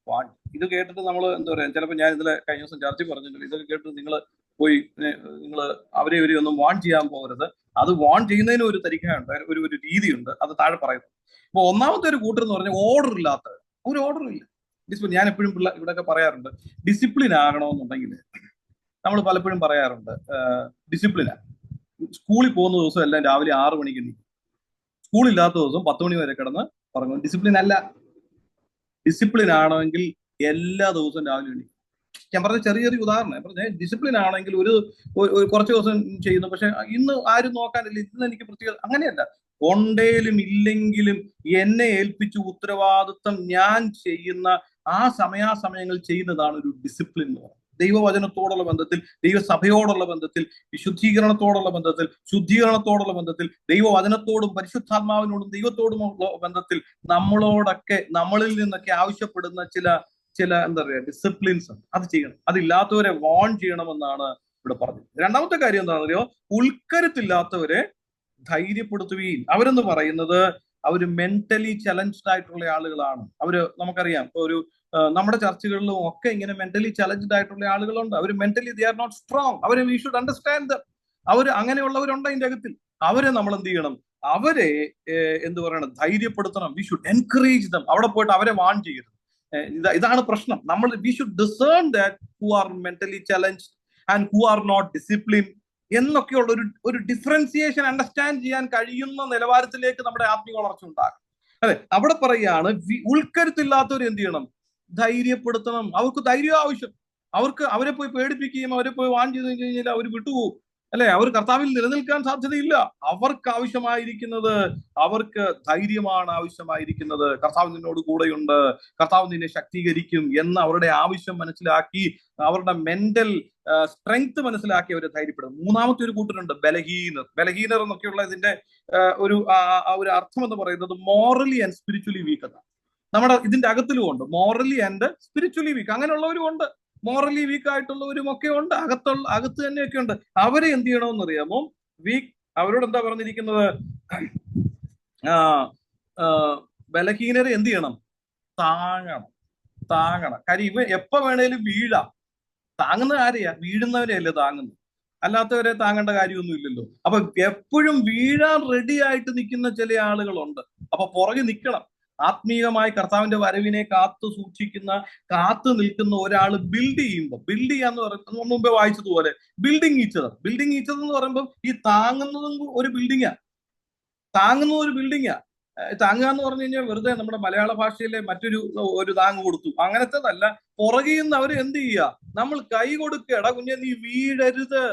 warn. ഇത് കേട്ടിട്ട് നമ്മൾ എന്താ പറയാ, ചിലപ്പോൾ ഞാൻ ഇതിലെ കഴിഞ്ഞ ദിവസം ചർച്ച പറഞ്ഞിട്ടുണ്ട്, ഇതൊക്കെ കേട്ടിട്ട് നിങ്ങൾ പോയി നിങ്ങൾ അവരെ ഇവരെ ഒന്നും വാൺ ചെയ്യാൻ പോകരുത്. അത് വാൺ ചെയ്യുന്നതിന് ഒരു തരികയുണ്ട്, ഒരു രീതിയുണ്ട്, അത് താഴെ പറയുന്നത്. അപ്പൊ ഒന്നാമത്തെ ഒരു കൂട്ടർ എന്ന് പറഞ്ഞാൽ ഓർഡർ ഇല്ലാത്തവർ. ഒരു ഓർഡർ ഇല്ല, ഡിസിപ്ലിൻ. ഞാൻ എപ്പോഴും ഇവിടെയൊക്കെ പറയാറുണ്ട്, ഡിസിപ്ലിൻ ആകണമെന്നുണ്ടെങ്കിൽ നമ്മൾ പലപ്പോഴും പറയാറുണ്ട് ഡിസിപ്ലിനാണ്. സ്കൂളിൽ പോകുന്ന ദിവസം എല്ലാം രാവിലെ 6 മണിക്ക് എണീക്കും, സ്കൂളില്ലാത്ത ദിവസം 10 മണി വരെ കിടന്ന് ഉറങ്ങും. ഡിസിപ്ലിൻ അല്ല. ഡിസിപ്ലിൻ ആണെങ്കിൽ എല്ലാ ദിവസവും രാവിലെ എണീക്കും. ഞാൻ പറഞ്ഞ ചെറിയ ഉദാഹരണം ഞാൻ പറഞ്ഞ, ഡിസിപ്ലിൻ ആണെങ്കിൽ ഒരു കുറച്ച് ദിവസം ചെയ്യുന്നു, പക്ഷെ ഇന്ന് ആരും നോക്കാനില്ല, ഇന്ന് എനിക്ക് പ്രത്യേക, അങ്ങനെയല്ല. ഉണ്ടേലും ഇല്ലെങ്കിലും എന്നെ ഏൽപ്പിച്ച ഉത്തരവാദിത്വം ഞാൻ ചെയ്യുന്ന ആ സമയാസമയങ്ങൾ ചെയ്യുന്നതാണ് ഒരു ഡിസിപ്ലിൻ എന്ന് പറയുന്നത്. ദൈവവചനത്തോടുള്ള ബന്ധത്തിൽ, ദൈവസഭയോടുള്ള ബന്ധത്തിൽ, വിശുദ്ധീകരണത്തോടുള്ള ബന്ധത്തിൽ, ശുദ്ധീകരണത്തോടുള്ള ബന്ധത്തിൽ, ദൈവവചനത്തോടും പരിശുദ്ധാത്മാവിനോടും ദൈവത്തോടുമുള്ള ബന്ധത്തിൽ നമ്മളോടൊക്കെ, നമ്മളിൽ നിന്നൊക്കെ ആവശ്യപ്പെടുന്ന ചില എന്താ പറയുക ഡിസിപ്ലിൻസ് ഉണ്ട്. അത് ചെയ്യണം. അതില്ലാത്തവരെ വാൺ ചെയ്യണമെന്നാണ് ഇവിടെ പറഞ്ഞത്. രണ്ടാമത്തെ കാര്യം എന്താണെന്നറിയോ? ഉൾക്കരുത്തില്ലാത്തവരെ ധൈര്യപ്പെടുത്തുകയും. അവരെന്ന് പറയുന്നത് അവര് മെന്റലി ചലഞ്ച്ഡ് ആയിട്ടുള്ള ആളുകളാണ്. നമുക്കറിയാം, ഇപ്പൊ നമ്മുടെ ചർച്ചകളിലും ഒക്കെ ഇങ്ങനെ മെന്റലി ചലഞ്ച്ഡ് ആയിട്ടുള്ള ആളുകളുണ്ട്. അവർ mentally they are not strong. അവരെ വി ഷുഡ് അണ്ടർസ്റ്റാൻഡ് ദം. അങ്ങനെയുള്ളവരുണ്ട് അതിന്റെ അകത്തിൽ. അവരെ നമ്മൾ എന്ത് ചെയ്യണം? അവരെ എന്ത് പറയണം? ധൈര്യപ്പെടുത്തണം. We should encourage them. അവിടെ പോയിട്ട് അവരെ വാൺ ചെയ്യരുത്. ഇതാണ് പ്രശ്നം. We should discern that who are mentally challenged and who are not discipline എന്നൊക്കെയുള്ള ഒരു ഡിഫറൻസിയേഷൻ അണ്ടർസ്റ്റാൻഡ് ചെയ്യാൻ കഴിയുന്ന നിലവാരത്തിലേക്ക് നമ്മുടെ ആത്മീയ വളർച്ച ഉണ്ടാകും. അല്ലെ? അവിടെ പറയുകയാണ്, ഉൾക്കരുത്തില്ലാത്തവർ എന്ത് ചെയ്യണം? ധൈര്യപ്പെടുത്തണം. അവർക്ക് ധൈര്യം ആവശ്യം. അവരെ പോയി പേടിപ്പിക്കുകയും അവരെ പോയി വാൺ ചെയ്ത് കഴിഞ്ഞാൽ അവർ വിട്ടുപോകും. അല്ലെ? അവർ കർത്താവിൽ നിലനിൽക്കാൻ സാധ്യതയില്ല. അവർക്ക് ധൈര്യമാണ് ആവശ്യമായിരിക്കുന്നത്. കർത്താവ് നിന്നോട് കൂടെയുണ്ട്, കർത്താവ് നിന്നെ ശക്തീകരിക്കും എന്ന അവരുടെ ആവശ്യം മനസ്സിലാക്കി, അവരുടെ മെന്റൽ സ്ട്രെങ്ത് മനസ്സിലാക്കി അവരെ ധൈര്യപ്പെടും. മൂന്നാമത്തെ ഒരു കൂട്ടരുണ്ട്, ബലഹീനർ എന്നൊക്കെയുള്ള ഇതിന്റെ ഒരു അർത്ഥം എന്ന് പറയുന്നത് മോറലി ആൻഡ് സ്പിരിച്വലി വീക്ക് എന്നാണ്. നമ്മുടെ ഇതിന്റെ അകത്തിലും ഉണ്ട് മോറലി ആൻഡ് സ്പിരിച്വലി വീക്ക്. അങ്ങനെയുള്ളവരും ഉണ്ട്. മോറലി വീക്ക് ആയിട്ടുള്ളവരും ഒക്കെ ഉണ്ട്, അകത്ത് തന്നെയൊക്കെ ഉണ്ട്. അവരെ എന്ത് ചെയ്യണമെന്ന് അറിയാമോ? അവരോട് എന്താ പറഞ്ഞിരിക്കുന്നത്? ബലഹീനരെ എന്ത് ചെയ്യണം? താങ്ങണം. കാര്യം എപ്പോ വേണേലും വീഴാം. താങ്ങുന്ന ആരെയാ? വീഴുന്നവരെയല്ലേ താങ്ങുന്നത്, അല്ലാത്തവരെ താങ്ങേണ്ട കാര്യമൊന്നും ഇല്ലല്ലോ. അപ്പൊ എപ്പോഴും വീഴാൻ റെഡി ആയിട്ട് നിൽക്കുന്ന ചില ആളുകളുണ്ട്. അപ്പൊ പുറകെ നിൽക്കണം. ആത്മീയമായി കർത്താവിന്റെ വരവിനെ കാത്തു നിൽക്കുന്ന ഒരാൾ ബിൽഡ് ചെയ്യാന്ന് പറയുന്നത് മുമ്പേ വായിച്ചതുപോലെ ബിൽഡിംഗ് ഈച്ചർ എന്ന് പറയുമ്പോൾ ഈ താങ്ങുന്നതും ഒരു ബിൽഡിങ്ങാ. താങ്ങുക എന്ന് പറഞ്ഞു കഴിഞ്ഞാൽ വെറുതെ നമ്മുടെ മലയാള ഭാഷയിലെ ഒരു താങ്ങ് കൊടുത്തു അങ്ങനത്തേതല്ല. പുറകിൽ നിന്ന് അവർ എന്ത് ചെയ്യുക? നമ്മൾ കൈ കൊടുക്കുക. എടാ കുഞ്ഞെ, നീ വീഴരുത്,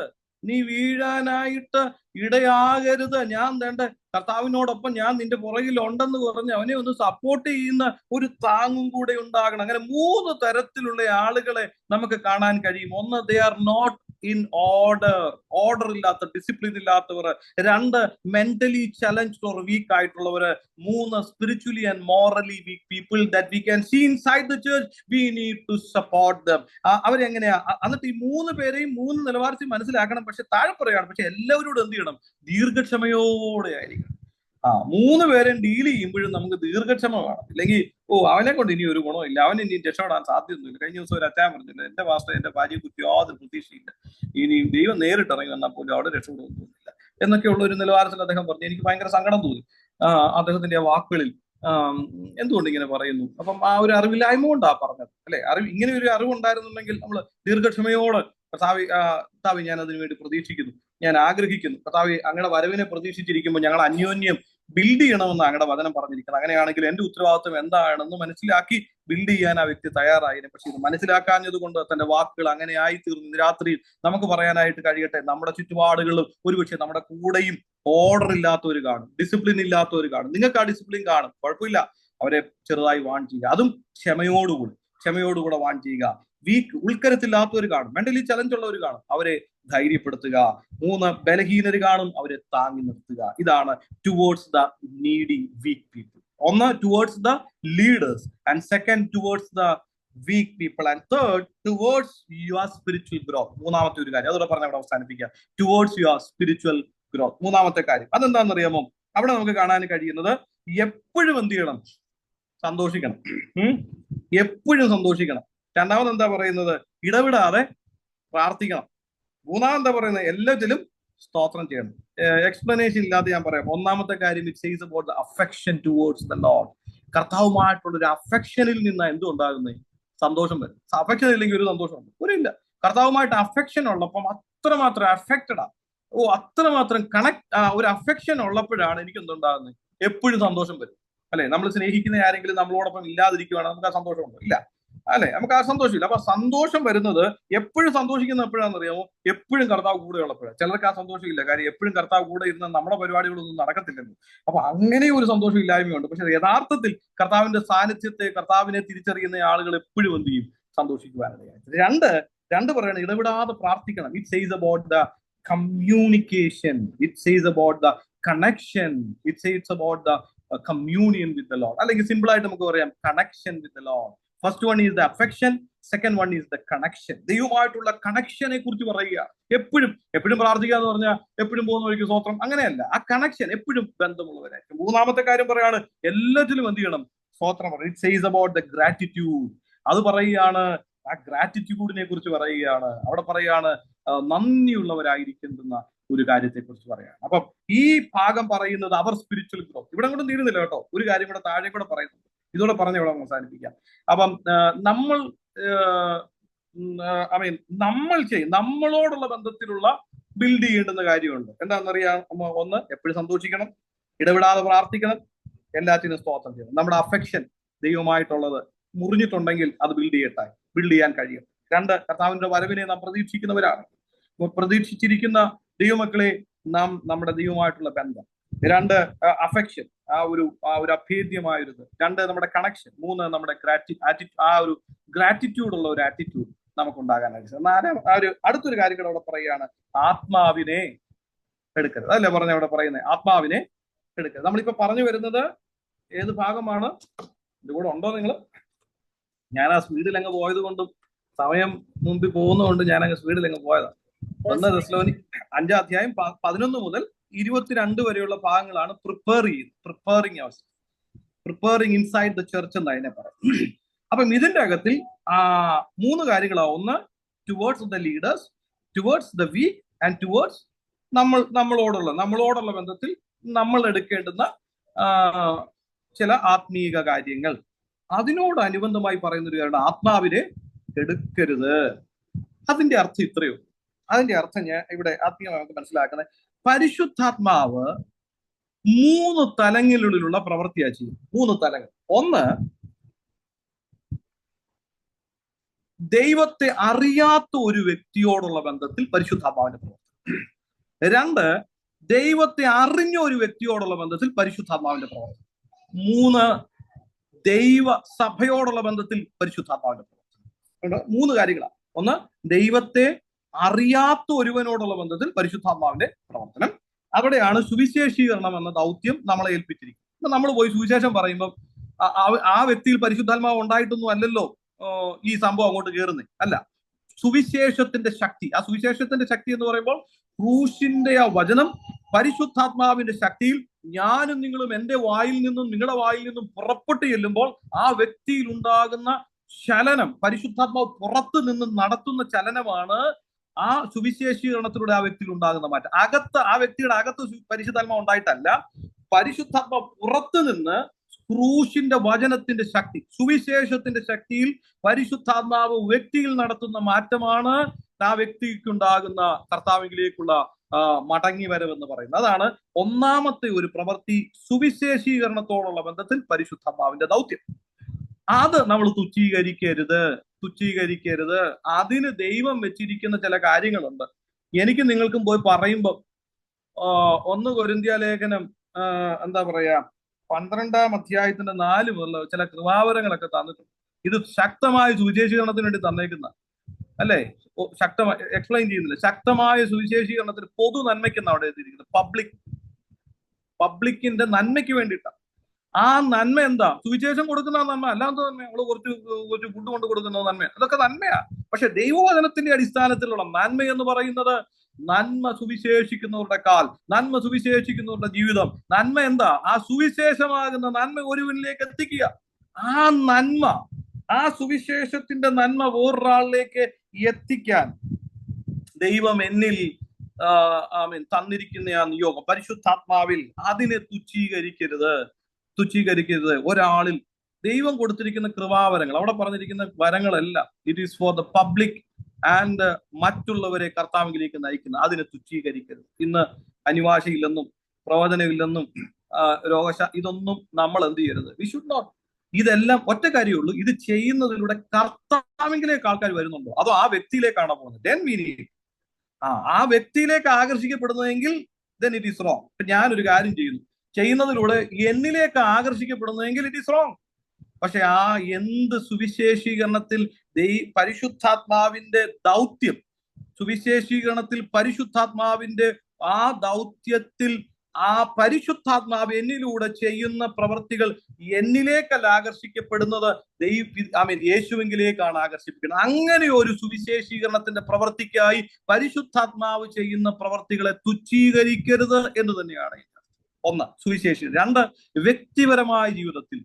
നീ വീഴാനായിട്ട് ഇടയാകരുത്, ഞാൻ കർത്താവിനോടൊപ്പം ഞാൻ നിന്റെ പുറകിൽ ഉണ്ടെന്ന് പറഞ്ഞ് അവനെ ഒന്ന് സപ്പോർട്ട് ചെയ്യുന്ന ഒരു താങ്ങും കൂടെ ഉണ്ടാകണം. അങ്ങനെ 3 തരത്തിലുള്ള ആളുകളെ നമുക്ക് കാണാൻ കഴിയും. ഒന്ന്, they are not in order ഇല്ലാത്ത, ഡിസിപ്ലിൻ ഇല്ലാത്തവർ. 2, മെന്റലി ചലഞ്ച്ഡ് ഓർ വീക്ക് ആയിട്ടുള്ളവർ. 3, spiritually and morally weak people that we can see inside the church. We need to support them. അവരെങ്ങനെയാ? എന്നിട്ട് ഈ 3 പേരെയും 3 നിലവാരത്തിൽ മനസ്സിലാക്കണം. പക്ഷെ താഴെ പറയാണ്, പക്ഷെ എല്ലാവരോടും എന്ത് ചെയ്യണം? ദീർഘക്ഷമയോടെ ആയിരിക്കണം. 3 പേരെയും ഡീൽ ചെയ്യുമ്പോഴും നമുക്ക് ദീർഘക്ഷമ വേണം. ഇല്ലെങ്കിൽ അവനെ കൊണ്ട് ഇനി ഒരു ഗുണമില്ല, അവൻ ഇനി രക്ഷപ്പെടാൻ സാധ്യതയൊന്നുമില്ല. കഴിഞ്ഞ ദിവസം ഒരു അച്ഛൻ പറഞ്ഞില്ല, എന്റെ പാസ്റ്റർ എന്റെ ഭാര്യയെ കുറിച്ച് യാതൊരു പ്രതീക്ഷയില്ല, ഇനി ദൈവം നേരിട്ട് ഇറങ്ങി വന്നാൽ പോലും അവിടെ രക്ഷപ്പെടുമെന്ന് തോന്നുന്നില്ല എന്നൊക്കെയുള്ള ഒരു നിലവാരത്തിൽ അദ്ദേഹം പറഞ്ഞു. എനിക്ക് ഭയങ്കര സങ്കടം തോന്നി അദ്ദേഹത്തിന്റെ ആ വാക്കുകളിൽ. എന്തുകൊണ്ട് ഇങ്ങനെ പറയുന്നു? അപ്പം ആ ഒരു അറിവില്ലായ്മ കൊണ്ടാ പറഞ്ഞത്, അല്ലെ? ഇങ്ങനെ ഒരു അറിവുണ്ടായിരുന്നുണ്ടെങ്കിൽ നമ്മൾ ദീർഘക്ഷമയോട് കർത്താവ് ഞാൻ അതിനു വേണ്ടി പ്രതീക്ഷിക്കുന്നു, ഞാൻ ആഗ്രഹിക്കുന്നു, കർത്താവ് അങ്ങയുടെ വരവിനെ പ്രതീക്ഷിച്ചിരിക്കുമ്പോൾ ഞങ്ങൾ അന്യോന്യം ബിൽഡ് ചെയ്യണമെന്ന് അങ്ങയുടെ വചനം പറഞ്ഞിരിക്കുന്നത്. അങ്ങനെയാണെങ്കിൽ എന്റെ ഉത്തരവാദിത്വം എന്താണെന്ന് മനസ്സിലാക്കി ബിൽഡ് ചെയ്യാൻ ആ വ്യക്തി തയ്യാറായിരുന്നു. പക്ഷെ ഇത് മനസ്സിലാക്കാഞ്ഞത് കൊണ്ട് തന്റെ വാക്കുകൾ അങ്ങനെ ആയി തീർന്നു. രാത്രിയിൽ നമുക്ക് പറയാനായിട്ട് കഴിയട്ടെ, നമ്മുടെ ചുറ്റുപാടുകളിലും ഒരുപക്ഷെ നമ്മുടെ കൂടെയും ഓർഡർ ഇല്ലാത്തവർ കാണും, ഡിസിപ്ലിൻ ഇല്ലാത്തവർ കാണും. നിങ്ങൾക്ക് ആ ഡിസിപ്ലിൻ കാണും, കുഴപ്പമില്ല. അവരെ ചെറുതായി വാൺ ചെയ്യുക, അതും ക്ഷമയോടുകൂടെ വാൺ ചെയ്യുക. ഉൾക്കരുത്തില്ലാത്തവർ കാണും, മെന്റലി ചലഞ്ച് ഉള്ളവർ കാണും, അവരെ ധൈര്യപ്പെടുത്തുക. 3, ബലഹീനർ കാണും, അവരെ താങ്ങി നിർത്തുക. ഇതാണ് towards the needy weak people. 1, towards the leaders, and 2, towards the weak people, and 3, towards your spiritual growth. മൂന്നാമത്തെ ഒരു കാര്യം അതോടെ പറഞ്ഞ അവിടെ അവസാനിപ്പിക്കുക. Towards your spiritual growth. മൂന്നാമത്തെ കാര്യം അതെന്താണെന്നറിയാമോ? അവിടെ നമുക്ക് കാണാൻ കഴിയുന്നത് എപ്പോഴും എന്ത് ചെയ്യണം? സന്തോഷിക്കണം. എപ്പോഴും സന്തോഷിക്കണം. രണ്ടാമത് എന്താ പറയുന്നത്? ഇടവിടാതെ പ്രാർത്ഥിക്കണം. മൂന്നാമതെന്താ പറയുന്നത്? എല്ലാത്തിലും സ്തോത്രം ചെയ്യണം. എക്സ്പ്ലനേഷൻ ഇല്ലാതെ ഞാൻ പറയാം. ഒന്നാമത്തെ കാര്യം, it says about the affection towards the Lord. കർത്താവുമായിട്ടുള്ള ഒരു അഫെക്ഷനിൽ നിന്നാണ് എന്തുണ്ടാകുന്നത്? സന്തോഷം വരും. അഫെക്ഷൻ ഇല്ലെങ്കിൽ ഒരു സന്തോഷമുണ്ട് ഒരു ഇല്ല. കർത്താവുമായിട്ട് അഫെക്ഷൻ ഉള്ളപ്പം അത്രമാത്രം അഫക്റ്റഡാ, അത്രമാത്രം ഒരു അഫെക്ഷൻ ഉള്ളപ്പോഴാണ് എനിക്ക് എന്തുണ്ടാകുന്നത്? എപ്പോഴും സന്തോഷം വരും. അല്ലെ, നമ്മൾ സ്നേഹിക്കുന്ന ആരെങ്കിലും നമ്മളോടൊപ്പം ഇല്ലാതിരിക്കുകയാണ്, നമുക്ക് ആ സന്തോഷമുണ്ടോ? ഇല്ല. അല്ലെ, നമുക്ക് ആ സന്തോഷമില്ല. അപ്പൊ സന്തോഷം വരുന്നത് എപ്പോഴും സന്തോഷിക്കുന്ന എപ്പോഴാണെന്ന് അറിയാമോ? എപ്പോഴും കർത്താവ് കൂടെ ഉള്ളപ്പോഴാണ്. ചിലർക്ക് ആ സന്തോഷമില്ല. കാര്യം എപ്പോഴും കർത്താവ് കൂടെ ഇരുന്ന നമ്മുടെ പരിപാടികളൊന്നും നടക്കത്തില്ലല്ലോ. അപ്പൊ അങ്ങനെ ഒരു സന്തോഷം ഇല്ലായ്മയുണ്ട്. പക്ഷെ യഥാർത്ഥത്തിൽ കർത്താവിന്റെ സാന്നിധ്യത്തെ, കർത്താവിനെ തിരിച്ചറിയുന്ന ആളുകൾ എപ്പോഴും എന്ത് ചെയ്യും? സന്തോഷിക്കുവാനായിട്ട്. രണ്ട് പറയണം, ഇടപെടാതെ പ്രാർത്ഥിക്കണം. It says about the communication, it says about the connection, it says about the communion with the Lord. അല്ലെങ്കിൽ സിമ്പിൾ ആയിട്ട് നമുക്ക് പറയാം, connection with the Lord. First one is the affection, second one is the connection. ദൈവമായിട്ടുള്ള കണക്ഷനെ കുറിച്ച് പറയുക. എപ്പോഴും പ്രാർത്ഥിക്കുക എന്ന് പറഞ്ഞാൽ എപ്പോഴും പോകുന്ന വഴിക്ക് സ്തോത്രം, അങ്ങനെയല്ല. ആ കണക്ഷൻ എപ്പോഴും ബന്ധമുള്ളവരായിരിക്കും. മൂന്നാമത്തെ കാര്യം പറയാണ്, എല്ലാത്തിലും എന്ത് ചെയ്യണം? സ്തോത്രം പറയും. It says about the gratitude. അത് പറയുകയാണ്, ആ ഗ്രാറ്റിറ്റ്യൂഡിനെ കുറിച്ച് പറയുകയാണ്. അവിടെ പറയുകയാണ് നന്ദിയുള്ളവരായിരിക്കുന്ന ഒരു കാര്യത്തെ കുറിച്ച് പറയാണ്. അപ്പം ഈ ഭാഗം പറയുന്നത് അവർ സ്പിരിച്വൽ ഗ്രോത്ത്. ഇവിടെ കൊണ്ട് തീരുന്നില്ല കേട്ടോ, ഒരു കാര്യം കൂടെ താഴെ കൂടെ പറയുന്നുണ്ട്. ഇതോടെ പറഞ്ഞ ഇവിടെ അവസാനിപ്പിക്കാം. അപ്പം നമ്മളോടുള്ള ബന്ധത്തിലുള്ള ബിൽഡ് ചെയ്യേണ്ടുന്ന കാര്യമുണ്ട്. എന്താണെന്നറിയാം? ഒന്ന്, എപ്പോഴും സന്തോഷിക്കണം, ഇടപെടാതെ പ്രാർത്ഥിക്കണം, എല്ലാത്തിനും സ്തോത്രം ചെയ്യണം. നമ്മുടെ അഫെക്ഷൻ ദൈവമായിട്ടുള്ളത് മുറിഞ്ഞിട്ടുണ്ടെങ്കിൽ അത് ബിൽഡ് ചെയ്യാൻ കഴിയും. രണ്ട്, കർത്താവിന്റെ വരവിനെ നാം പ്രതീക്ഷിക്കുന്നവരാണ്. പ്രതീക്ഷിച്ചിരിക്കുന്ന ദൈവമക്കളെ നാം നമ്മുടെ ദൈവമായിട്ടുള്ള ബന്ധം. രണ്ട്, അഫെക്ഷൻ, ആ ഒരു അഭേദ്യമായൊരു. രണ്ട്, നമ്മുടെ കണക്ഷൻ. മൂന്ന്, നമ്മുടെ ആ ഒരു ഗ്രാറ്റിറ്റ്യൂഡ് ഉള്ള ഒരു ആറ്റിറ്റ്യൂഡ് നമുക്കുണ്ടാകാനായിട്ട്. അടുത്തൊരു കാര്യം കൂടെ അവിടെ പറയുകയാണ്, ആത്മാവിനെ എടുക്കരുത്. അതല്ലേ അവിടെ പറയുന്നത്, ആത്മാവിനെ എടുക്കരുത്. നമ്മളിപ്പോ പറഞ്ഞു വരുന്നത് ഏത് ഭാഗമാണ്? ഇതുകൂടെ ഉണ്ടോ നിങ്ങൾ? ഞാൻ ആ സ്പീഡിൽ അങ്ങ് പോയത് കൊണ്ടും സമയം മുമ്പിൽ പോകുന്നതുകൊണ്ട് ഞാൻ അങ്ങ് സ്പീഡിൽ അങ്ങ് പോയതാണ്. 1 തെസ്സലോനിക്കർ 5-ാം അധ്യായം 11 മുതൽ 22 വരെയുള്ള ഭാഗങ്ങളാണ് പ്രിപ്പയറിംഗ് ഇൻസൈഡ് ദ ചർച്ച് എന്ന് അതിനെ പറയും. അപ്പം ഇതിന്റെ അകത്തിൽ 3 കാര്യങ്ങളാണ്. ഒന്ന്, towards the leaders, towards the weak and towards നമ്മളോടുള്ള ബന്ധത്തിൽ നമ്മൾ എടുക്കേണ്ടുന്ന ചില ആത്മീക കാര്യങ്ങൾ. അതിനോടനുബന്ധമായി പറയുന്ന ഒരു കാര്യം, ആത്മാവിനെ എടുക്കരുത്. അതിന്റെ അർത്ഥം ഇത്രയോ. അതിന്റെ അർത്ഥം ഞാൻ ഇവിടെ ആത്മീയമായി നമുക്ക് മനസ്സിലാക്കുന്നത്, പരിശുദ്ധാത്മാവ് 3 തലങ്ങളിലുള്ള പ്രവൃത്തിയാ ചെയ്യും. 3 തലങ്ങൾ. ഒന്ന്, ദൈവത്തെ അറിയാത്ത ഒരു വ്യക്തിയോടുള്ള ബന്ധത്തിൽ പരിശുദ്ധാത്മാവിന്റെ പ്രവർത്തനം. 2, ദൈവത്തെ അറിഞ്ഞ ഒരു വ്യക്തിയോടുള്ള ബന്ധത്തിൽ പരിശുദ്ധാത്മാവിന്റെ പ്രവർത്തനം. 3, ദൈവ സഭയോടുള്ള ബന്ധത്തിൽ പരിശുദ്ധാത്മാവിന്റെ പ്രവർത്തനം. 3 കാര്യങ്ങളാണ്. ഒന്ന്, ദൈവത്തെ അറിയാത്ത ഒരുവനോടുള്ള ബന്ധത്തിൽ പരിശുദ്ധാത്മാവിന്റെ പ്രവർത്തനം. അവിടെയാണ് സുവിശേഷീകരണം എന്ന ദൗത്യം നമ്മളെ ഏൽപ്പിച്ചിരിക്കുന്നത്. നമ്മൾ പോയി സുവിശേഷം പറയുമ്പോൾ ആ വ്യക്തിയിൽ പരിശുദ്ധാത്മാവ് ഉണ്ടായിട്ടൊന്നും അല്ലല്ലോ ഈ സംഭവം അങ്ങോട്ട് കയറുന്നത്. അല്ല, സുവിശേഷത്തിന്റെ ശക്തി. ആ സുവിശേഷത്തിന്റെ ശക്തി എന്ന് പറയുമ്പോൾ ക്രൂശിന്റെ ആ വചനം പരിശുദ്ധാത്മാവിന്റെ ശക്തിയിൽ ഞാനും നിങ്ങളും എന്റെ വായിൽ നിന്നും നിങ്ങളുടെ വായിൽ നിന്നും പുറപ്പെട്ടു ചെല്ലുമ്പോൾ ആ വ്യക്തിയിൽ ഉണ്ടാകുന്ന ചലനം, പരിശുദ്ധാത്മാവ് പുറത്തു നിന്ന് നടത്തുന്ന ചലനമാണ് ആ സുവിശേഷീകരണത്തിലൂടെ ആ വ്യക്തിയിൽ ഉണ്ടാകുന്ന മാറ്റം. ആ വ്യക്തിയുടെ അകത്ത് പരിശുദ്ധാത്മാവ് ഉണ്ടായിട്ടല്ല, പരിശുദ്ധാത്മാവ് പുറത്തു നിന്ന് ക്രൂശിന്റെ വചനത്തിന്റെ ശക്തി, സുവിശേഷത്തിന്റെ ശക്തിയിൽ പരിശുദ്ധാത്മാവ് വ്യക്തിയിൽ നടത്തുന്ന മാറ്റമാണ് ആ വ്യക്തിക്കുണ്ടാകുന്ന കർത്താവിലേക്കുള്ള മടങ്ങി വരവെന്ന് പറയുന്നത്. അതാണ് ഒന്നാമത്തെ ഒരു പ്രവൃത്തി, സുവിശേഷീകരണത്തോടുള്ള ബന്ധത്തിൽ പരിശുദ്ധാത്മാവിന്റെ ദൗത്യം. അത് നമ്മൾ തുച്ഛീകരിക്കരുത്. അതിന് ദൈവം വെച്ചിരിക്കുന്ന ചില കാര്യങ്ങളുണ്ട്. എനിക്ക് നിങ്ങൾക്കും പോയി പറയുമ്പോൾ 1 കൊരിന്ത്യ ലേഖനം എന്താ പറയാ 12-ാം അധ്യായത്തിന്റെ 4 മുതലുള്ള ചില കൃപാവരങ്ങളൊക്കെ തന്നിട്ടുണ്ട്. ഇത് ശക്തമായ സുവിശേഷീകരണത്തിന് വേണ്ടി തന്നേക്കുന്ന, അല്ലേ? ശക്തമായി എക്സ്പ്ലെയിൻ ചെയ്യുന്നില്ല. ശക്തമായ സുവിശേഷീകരണത്തിന് പൊതു നന്മയ്ക്കെന്ന് അവിടെ എഴുതിയിരിക്കുന്നത്. പബ്ലിക്കിന്റെ നന്മയ്ക്ക് വേണ്ടിയിട്ടാണ്. ആ നന്മ എന്താ? സുവിശേഷം കൊടുക്കുന്ന നന്മ അല്ലാത്ത നന്മ, നമ്മള് കുറച്ച് ഫുഡ് കൊണ്ട് കൊടുക്കുന്ന നന്മ, അതൊക്കെ നന്മയാ. പക്ഷെ ദൈവവചനത്തിന്റെ അടിസ്ഥാനത്തിലുള്ള നന്മ എന്ന് പറയുന്നത് നന്മ സുവിശേഷിക്കുന്നവരുടെ കാൽ, നന്മ സുവിശേഷിക്കുന്നവരുടെ ജീവിതം. നന്മ എന്താ? ആ സുവിശേഷമാകുന്ന നന്മ ഒരുവനിലേക്ക് എത്തിക്കുക. ആ നന്മ, ആ സുവിശേഷത്തിന്റെ നന്മ വേറൊരാളിലേക്ക് എത്തിക്കാൻ ദൈവം എന്നിൽ തന്നിരിക്കുന്ന ആ നിയോഗം പരിശുദ്ധാത്മാവിൽ, അതിനെ തുച്ഛീകരിക്കരുത്. ഒരാളിൽ ദൈവം കൊടുത്തിരിക്കുന്ന കൃപാവരങ്ങൾ, അവിടെ പറഞ്ഞിരിക്കുന്ന വരങ്ങളെല്ലാം it is for the public and മറ്റുള്ളവരെ കർത്താവിലേക്ക് നയിക്കുന്ന, അതിനെ തുച്ഛീകരിക്കരുത്. ഇന്ന് അനിവാശയില്ലെന്നും പ്രവചനമില്ലെന്നും ഇതൊന്നും നമ്മൾ എന്ത് ചെയ്യരുത്. We should not. ഇതെല്ലാം ഒറ്റ കാര്യമുള്ളൂ, ഇത് ചെയ്യുന്നതിലൂടെ കർത്താവിലേക്ക് ആൾക്കാർ വരുന്നുണ്ടോ, അതോ ആ വ്യക്തിയിലേക്കാണോ പോകുന്നത്? ദെൻ വി നീഡ് ആ വ്യക്തിയിലേക്ക് ആകർഷിക്കപ്പെടുന്നതെങ്കിൽ ദെൻ ഇറ്റ് ഈസ് റോങ്. ഞാനൊരു കാര്യം ചെയ്യുന്നതിലൂടെ എന്നിലേക്ക് ആകർഷിക്കപ്പെടുന്നതെങ്കിൽ ഇറ്റ് ഈസ് റോങ്. പക്ഷെ ആ എന്ത് സുവിശേഷീകരണത്തിൽ പരിശുദ്ധാത്മാവിന്റെ ദൗത്യം, സുവിശേഷീകരണത്തിൽ പരിശുദ്ധാത്മാവിന്റെ ആ ദൗത്യത്തിൽ ആ പരിശുദ്ധാത്മാവ് എന്നിലൂടെ ചെയ്യുന്ന പ്രവൃത്തികൾ എന്നിലേക്കല്ല ആകർഷിക്കപ്പെടുന്നത്, യേശുവിലേക്കാണ് ആകർഷിപ്പിക്കുന്നത്. അങ്ങനെ ഒരു സുവിശേഷീകരണത്തിന്റെ പ്രവൃത്തിക്കായി പരിശുദ്ധാത്മാവ് ചെയ്യുന്ന പ്രവൃത്തികളെ തുച്ഛീകരിക്കരുത് എന്ന് തന്നെയാണ് ഒന്ന് സുവിശേഷീകരണം. രണ്ട്, വ്യക്തിപരമായ ജീവിതത്തിൽ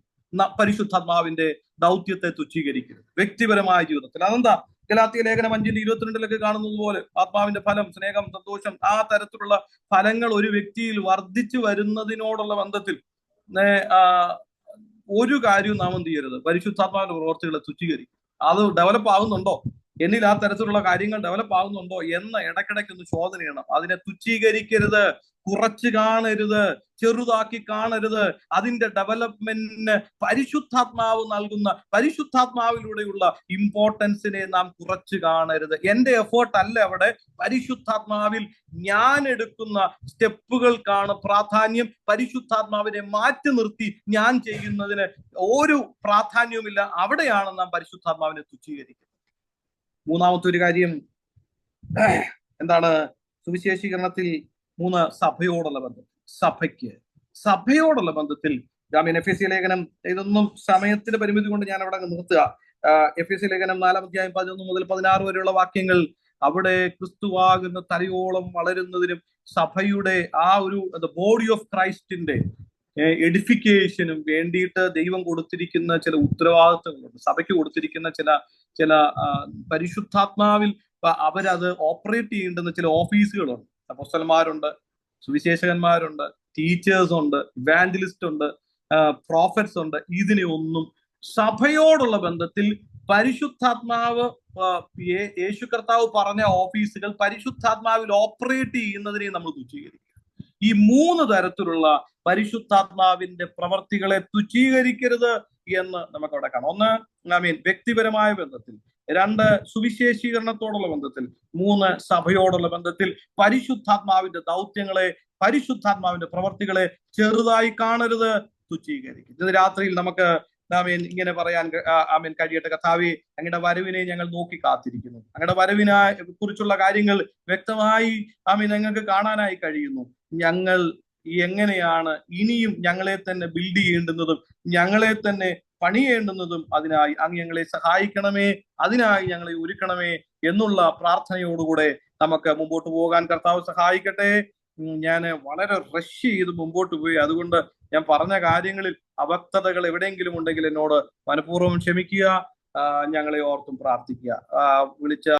പരിശുദ്ധാത്മാവിന്റെ ദൗത്യത്തെ തുച്ഛീകരിക്കരുത്. വ്യക്തിപരമായ ജീവിതത്തിൽ അതെന്താ? ഗലാത്യ ലേഖനം 5:22 കാണുന്നത് പോലെ ആത്മാവിന്റെ ഫലം, സ്നേഹം, സന്തോഷം, ആ തരത്തിലുള്ള ഫലങ്ങൾ ഒരു വ്യക്തിയിൽ വർദ്ധിച്ചു വരുന്നതിനോടുള്ള ബന്ധത്തിൽ ഒരു കാര്യവും നാം എന്ത് ചെയ്യരുത്, പരിശുദ്ധാത്മാവിന്റെ പ്രവർത്തികളെ തുച്ഛീകരിക്കും. അത് ഡെവലപ്പ് ആകുന്നുണ്ടോ, എന്നിൽ ആ തരത്തിലുള്ള കാര്യങ്ങൾ ഡെവലപ്പ് ആകുന്നുണ്ടോ എന്ന് ഇടയ്ക്കിടയ്ക്ക് ഒന്ന് ചോദന ചെയ്യണം. അതിനെ തുച്ഛീകരിക്കരുത്, കുറച്ച് കാണരുത്, ചെറുതാക്കി കാണരുത്. അതിന്റെ ഡെവലപ്മെന്റിന് പരിശുദ്ധാത്മാവ് നൽകുന്ന, പരിശുദ്ധാത്മാവിലൂടെയുള്ള ഇമ്പോർട്ടൻസിനെ നാം കുറച്ച് കാണരുത്. എന്റെ എഫേർട്ട് അല്ല അവിടെ, പരിശുദ്ധാത്മാവിൽ ഞാൻ എടുക്കുന്ന സ്റ്റെപ്പുകൾക്കാണ് പ്രാധാന്യം. പരിശുദ്ധാത്മാവിനെ മാറ്റി നിർത്തി ഞാൻ ചെയ്യുന്നതിന് ഒരു പ്രാധാന്യവുമില്ല. അവിടെയാണ് നാം പരിശുദ്ധാത്മാവിനെ തുച്ഛീകരിക്കുന്നത്. മൂന്നാമത്തെ ഒരു കാര്യം എന്താണ്? സുവിശേഷീകരണത്തിൽ 3, സഭയോടുള്ള ബന്ധം. സഭയോടുള്ള ബന്ധത്തിൽ എഫേസ്യ ലേഖനം, ഇതൊന്നും സമയത്തിന്റെ പരിമിതി കൊണ്ട് ഞാൻ അവിടെ നിർത്തുക. എഫേസ്യ ലേഖനം 4-11 മുതൽ 16 വരെയുള്ള വാക്യങ്ങൾ, അവിടെ ക്രിസ്തുവാകുന്ന തലയോളം വളരുന്നതിനും സഭയുടെ ആ ഒരു ബോഡി ഓഫ് ക്രൈസ്റ്റിന്റെ എഡിഫിക്കേഷനും വേണ്ടിയിട്ട് ദൈവം കൊടുത്തിരിക്കുന്ന ചില ഉത്തരവാദിത്തങ്ങളുണ്ട്. സഭയ്ക്ക് കൊടുത്തിരിക്കുന്ന ചില പരിശുദ്ധാത്മാവിൽ അവരത് ഓപ്പറേറ്റ് ചെയ്യേണ്ടുന്ന ചില ഓഫീസുകളുണ്ട്. അപ്പോസ്തലന്മാരുണ്ട്, സുവിശേഷകന്മാരുണ്ട്, ടീച്ചേഴ്സ് ഉണ്ട്, ഇവാഞ്ചലിസ്റ്റ് ഉണ്ട്, പ്രോഫറ്റ്സ് ഉണ്ട്. ഇതിനെ ഒന്നും സഭയോടുള്ള ബന്ധത്തിൽ പരിശുദ്ധാത്മാവ്, യേശു കർത്താവ് പറഞ്ഞ ഓഫീസുകൾ പരിശുദ്ധാത്മാവിൽ ഓപ്പറേറ്റ് ചെയ്യുന്നതിനെ നമ്മൾ തുച്ഛീകരിക്കുക. ഈ 3 തരത്തിലുള്ള പരിശുദ്ധാത്മാവിന്റെ പ്രവർത്തികളെ തുച്ഛീകരിക്കരുത് എന്ന് നമുക്ക് അവിടെ കാണാം. ഒന്ന്, വ്യക്തിപരമായ ബന്ധത്തിൽ. 2, സുവിശേഷീകരണത്തോടുള്ള ബന്ധത്തിൽ. 3, സഭയോടുള്ള ബന്ധത്തിൽ. പരിശുദ്ധാത്മാവിന്റെ ദൗത്യങ്ങളെ, പരിശുദ്ധാത്മാവിന്റെ പ്രവർത്തികളെ ചെറുതായി കാണരുത്, തുച്ഛീകരിക്കും. ഇന്ന് രാത്രിയിൽ നമുക്ക് ഇങ്ങനെ പറയാൻ കഴിയട്ടെ, കർത്താവേ, അങ്ങയുടെ വരവിനെ ഞങ്ങൾ നോക്കി കാത്തിരിക്കുന്നു. അങ്ങയുടെ വരവിനെ കുറിച്ചുള്ള കാര്യങ്ങൾ വ്യക്തമായി ഞങ്ങൾക്ക് കാണാനായി കഴിയുന്നു. ഞങ്ങൾ എങ്ങനെയാണ് ഇനിയും ഞങ്ങളെ തന്നെ ബിൽഡ് ചെയ്യേണ്ടുന്നതും ഞങ്ങളെ തന്നെ പണിയേണ്ടുന്നതും, അതിനായി അങ്ങ് ഞങ്ങളെ സഹായിക്കണമേ, അതിനായി ഞങ്ങളെ ഒരുക്കണമേ എന്നുള്ള പ്രാർത്ഥനയോടുകൂടെ നമുക്ക് മുമ്പോട്ട് പോകാൻ കർത്താവ് സഹായിക്കട്ടെ. ഞാൻ വളരെ റഷ് ചെയ്ത് മുമ്പോട്ട് പോയി, അതുകൊണ്ട് ഞാൻ പറഞ്ഞ കാര്യങ്ങളിൽ അവ്യക്തതകൾ എവിടെയെങ്കിലും ഉണ്ടെങ്കിൽ എന്നോട് മനഃപൂർവ്വം ക്ഷമിക്കുക. ഞങ്ങളെ ഓർത്തും പ്രാർത്ഥിക്കുക. വിളിച്ച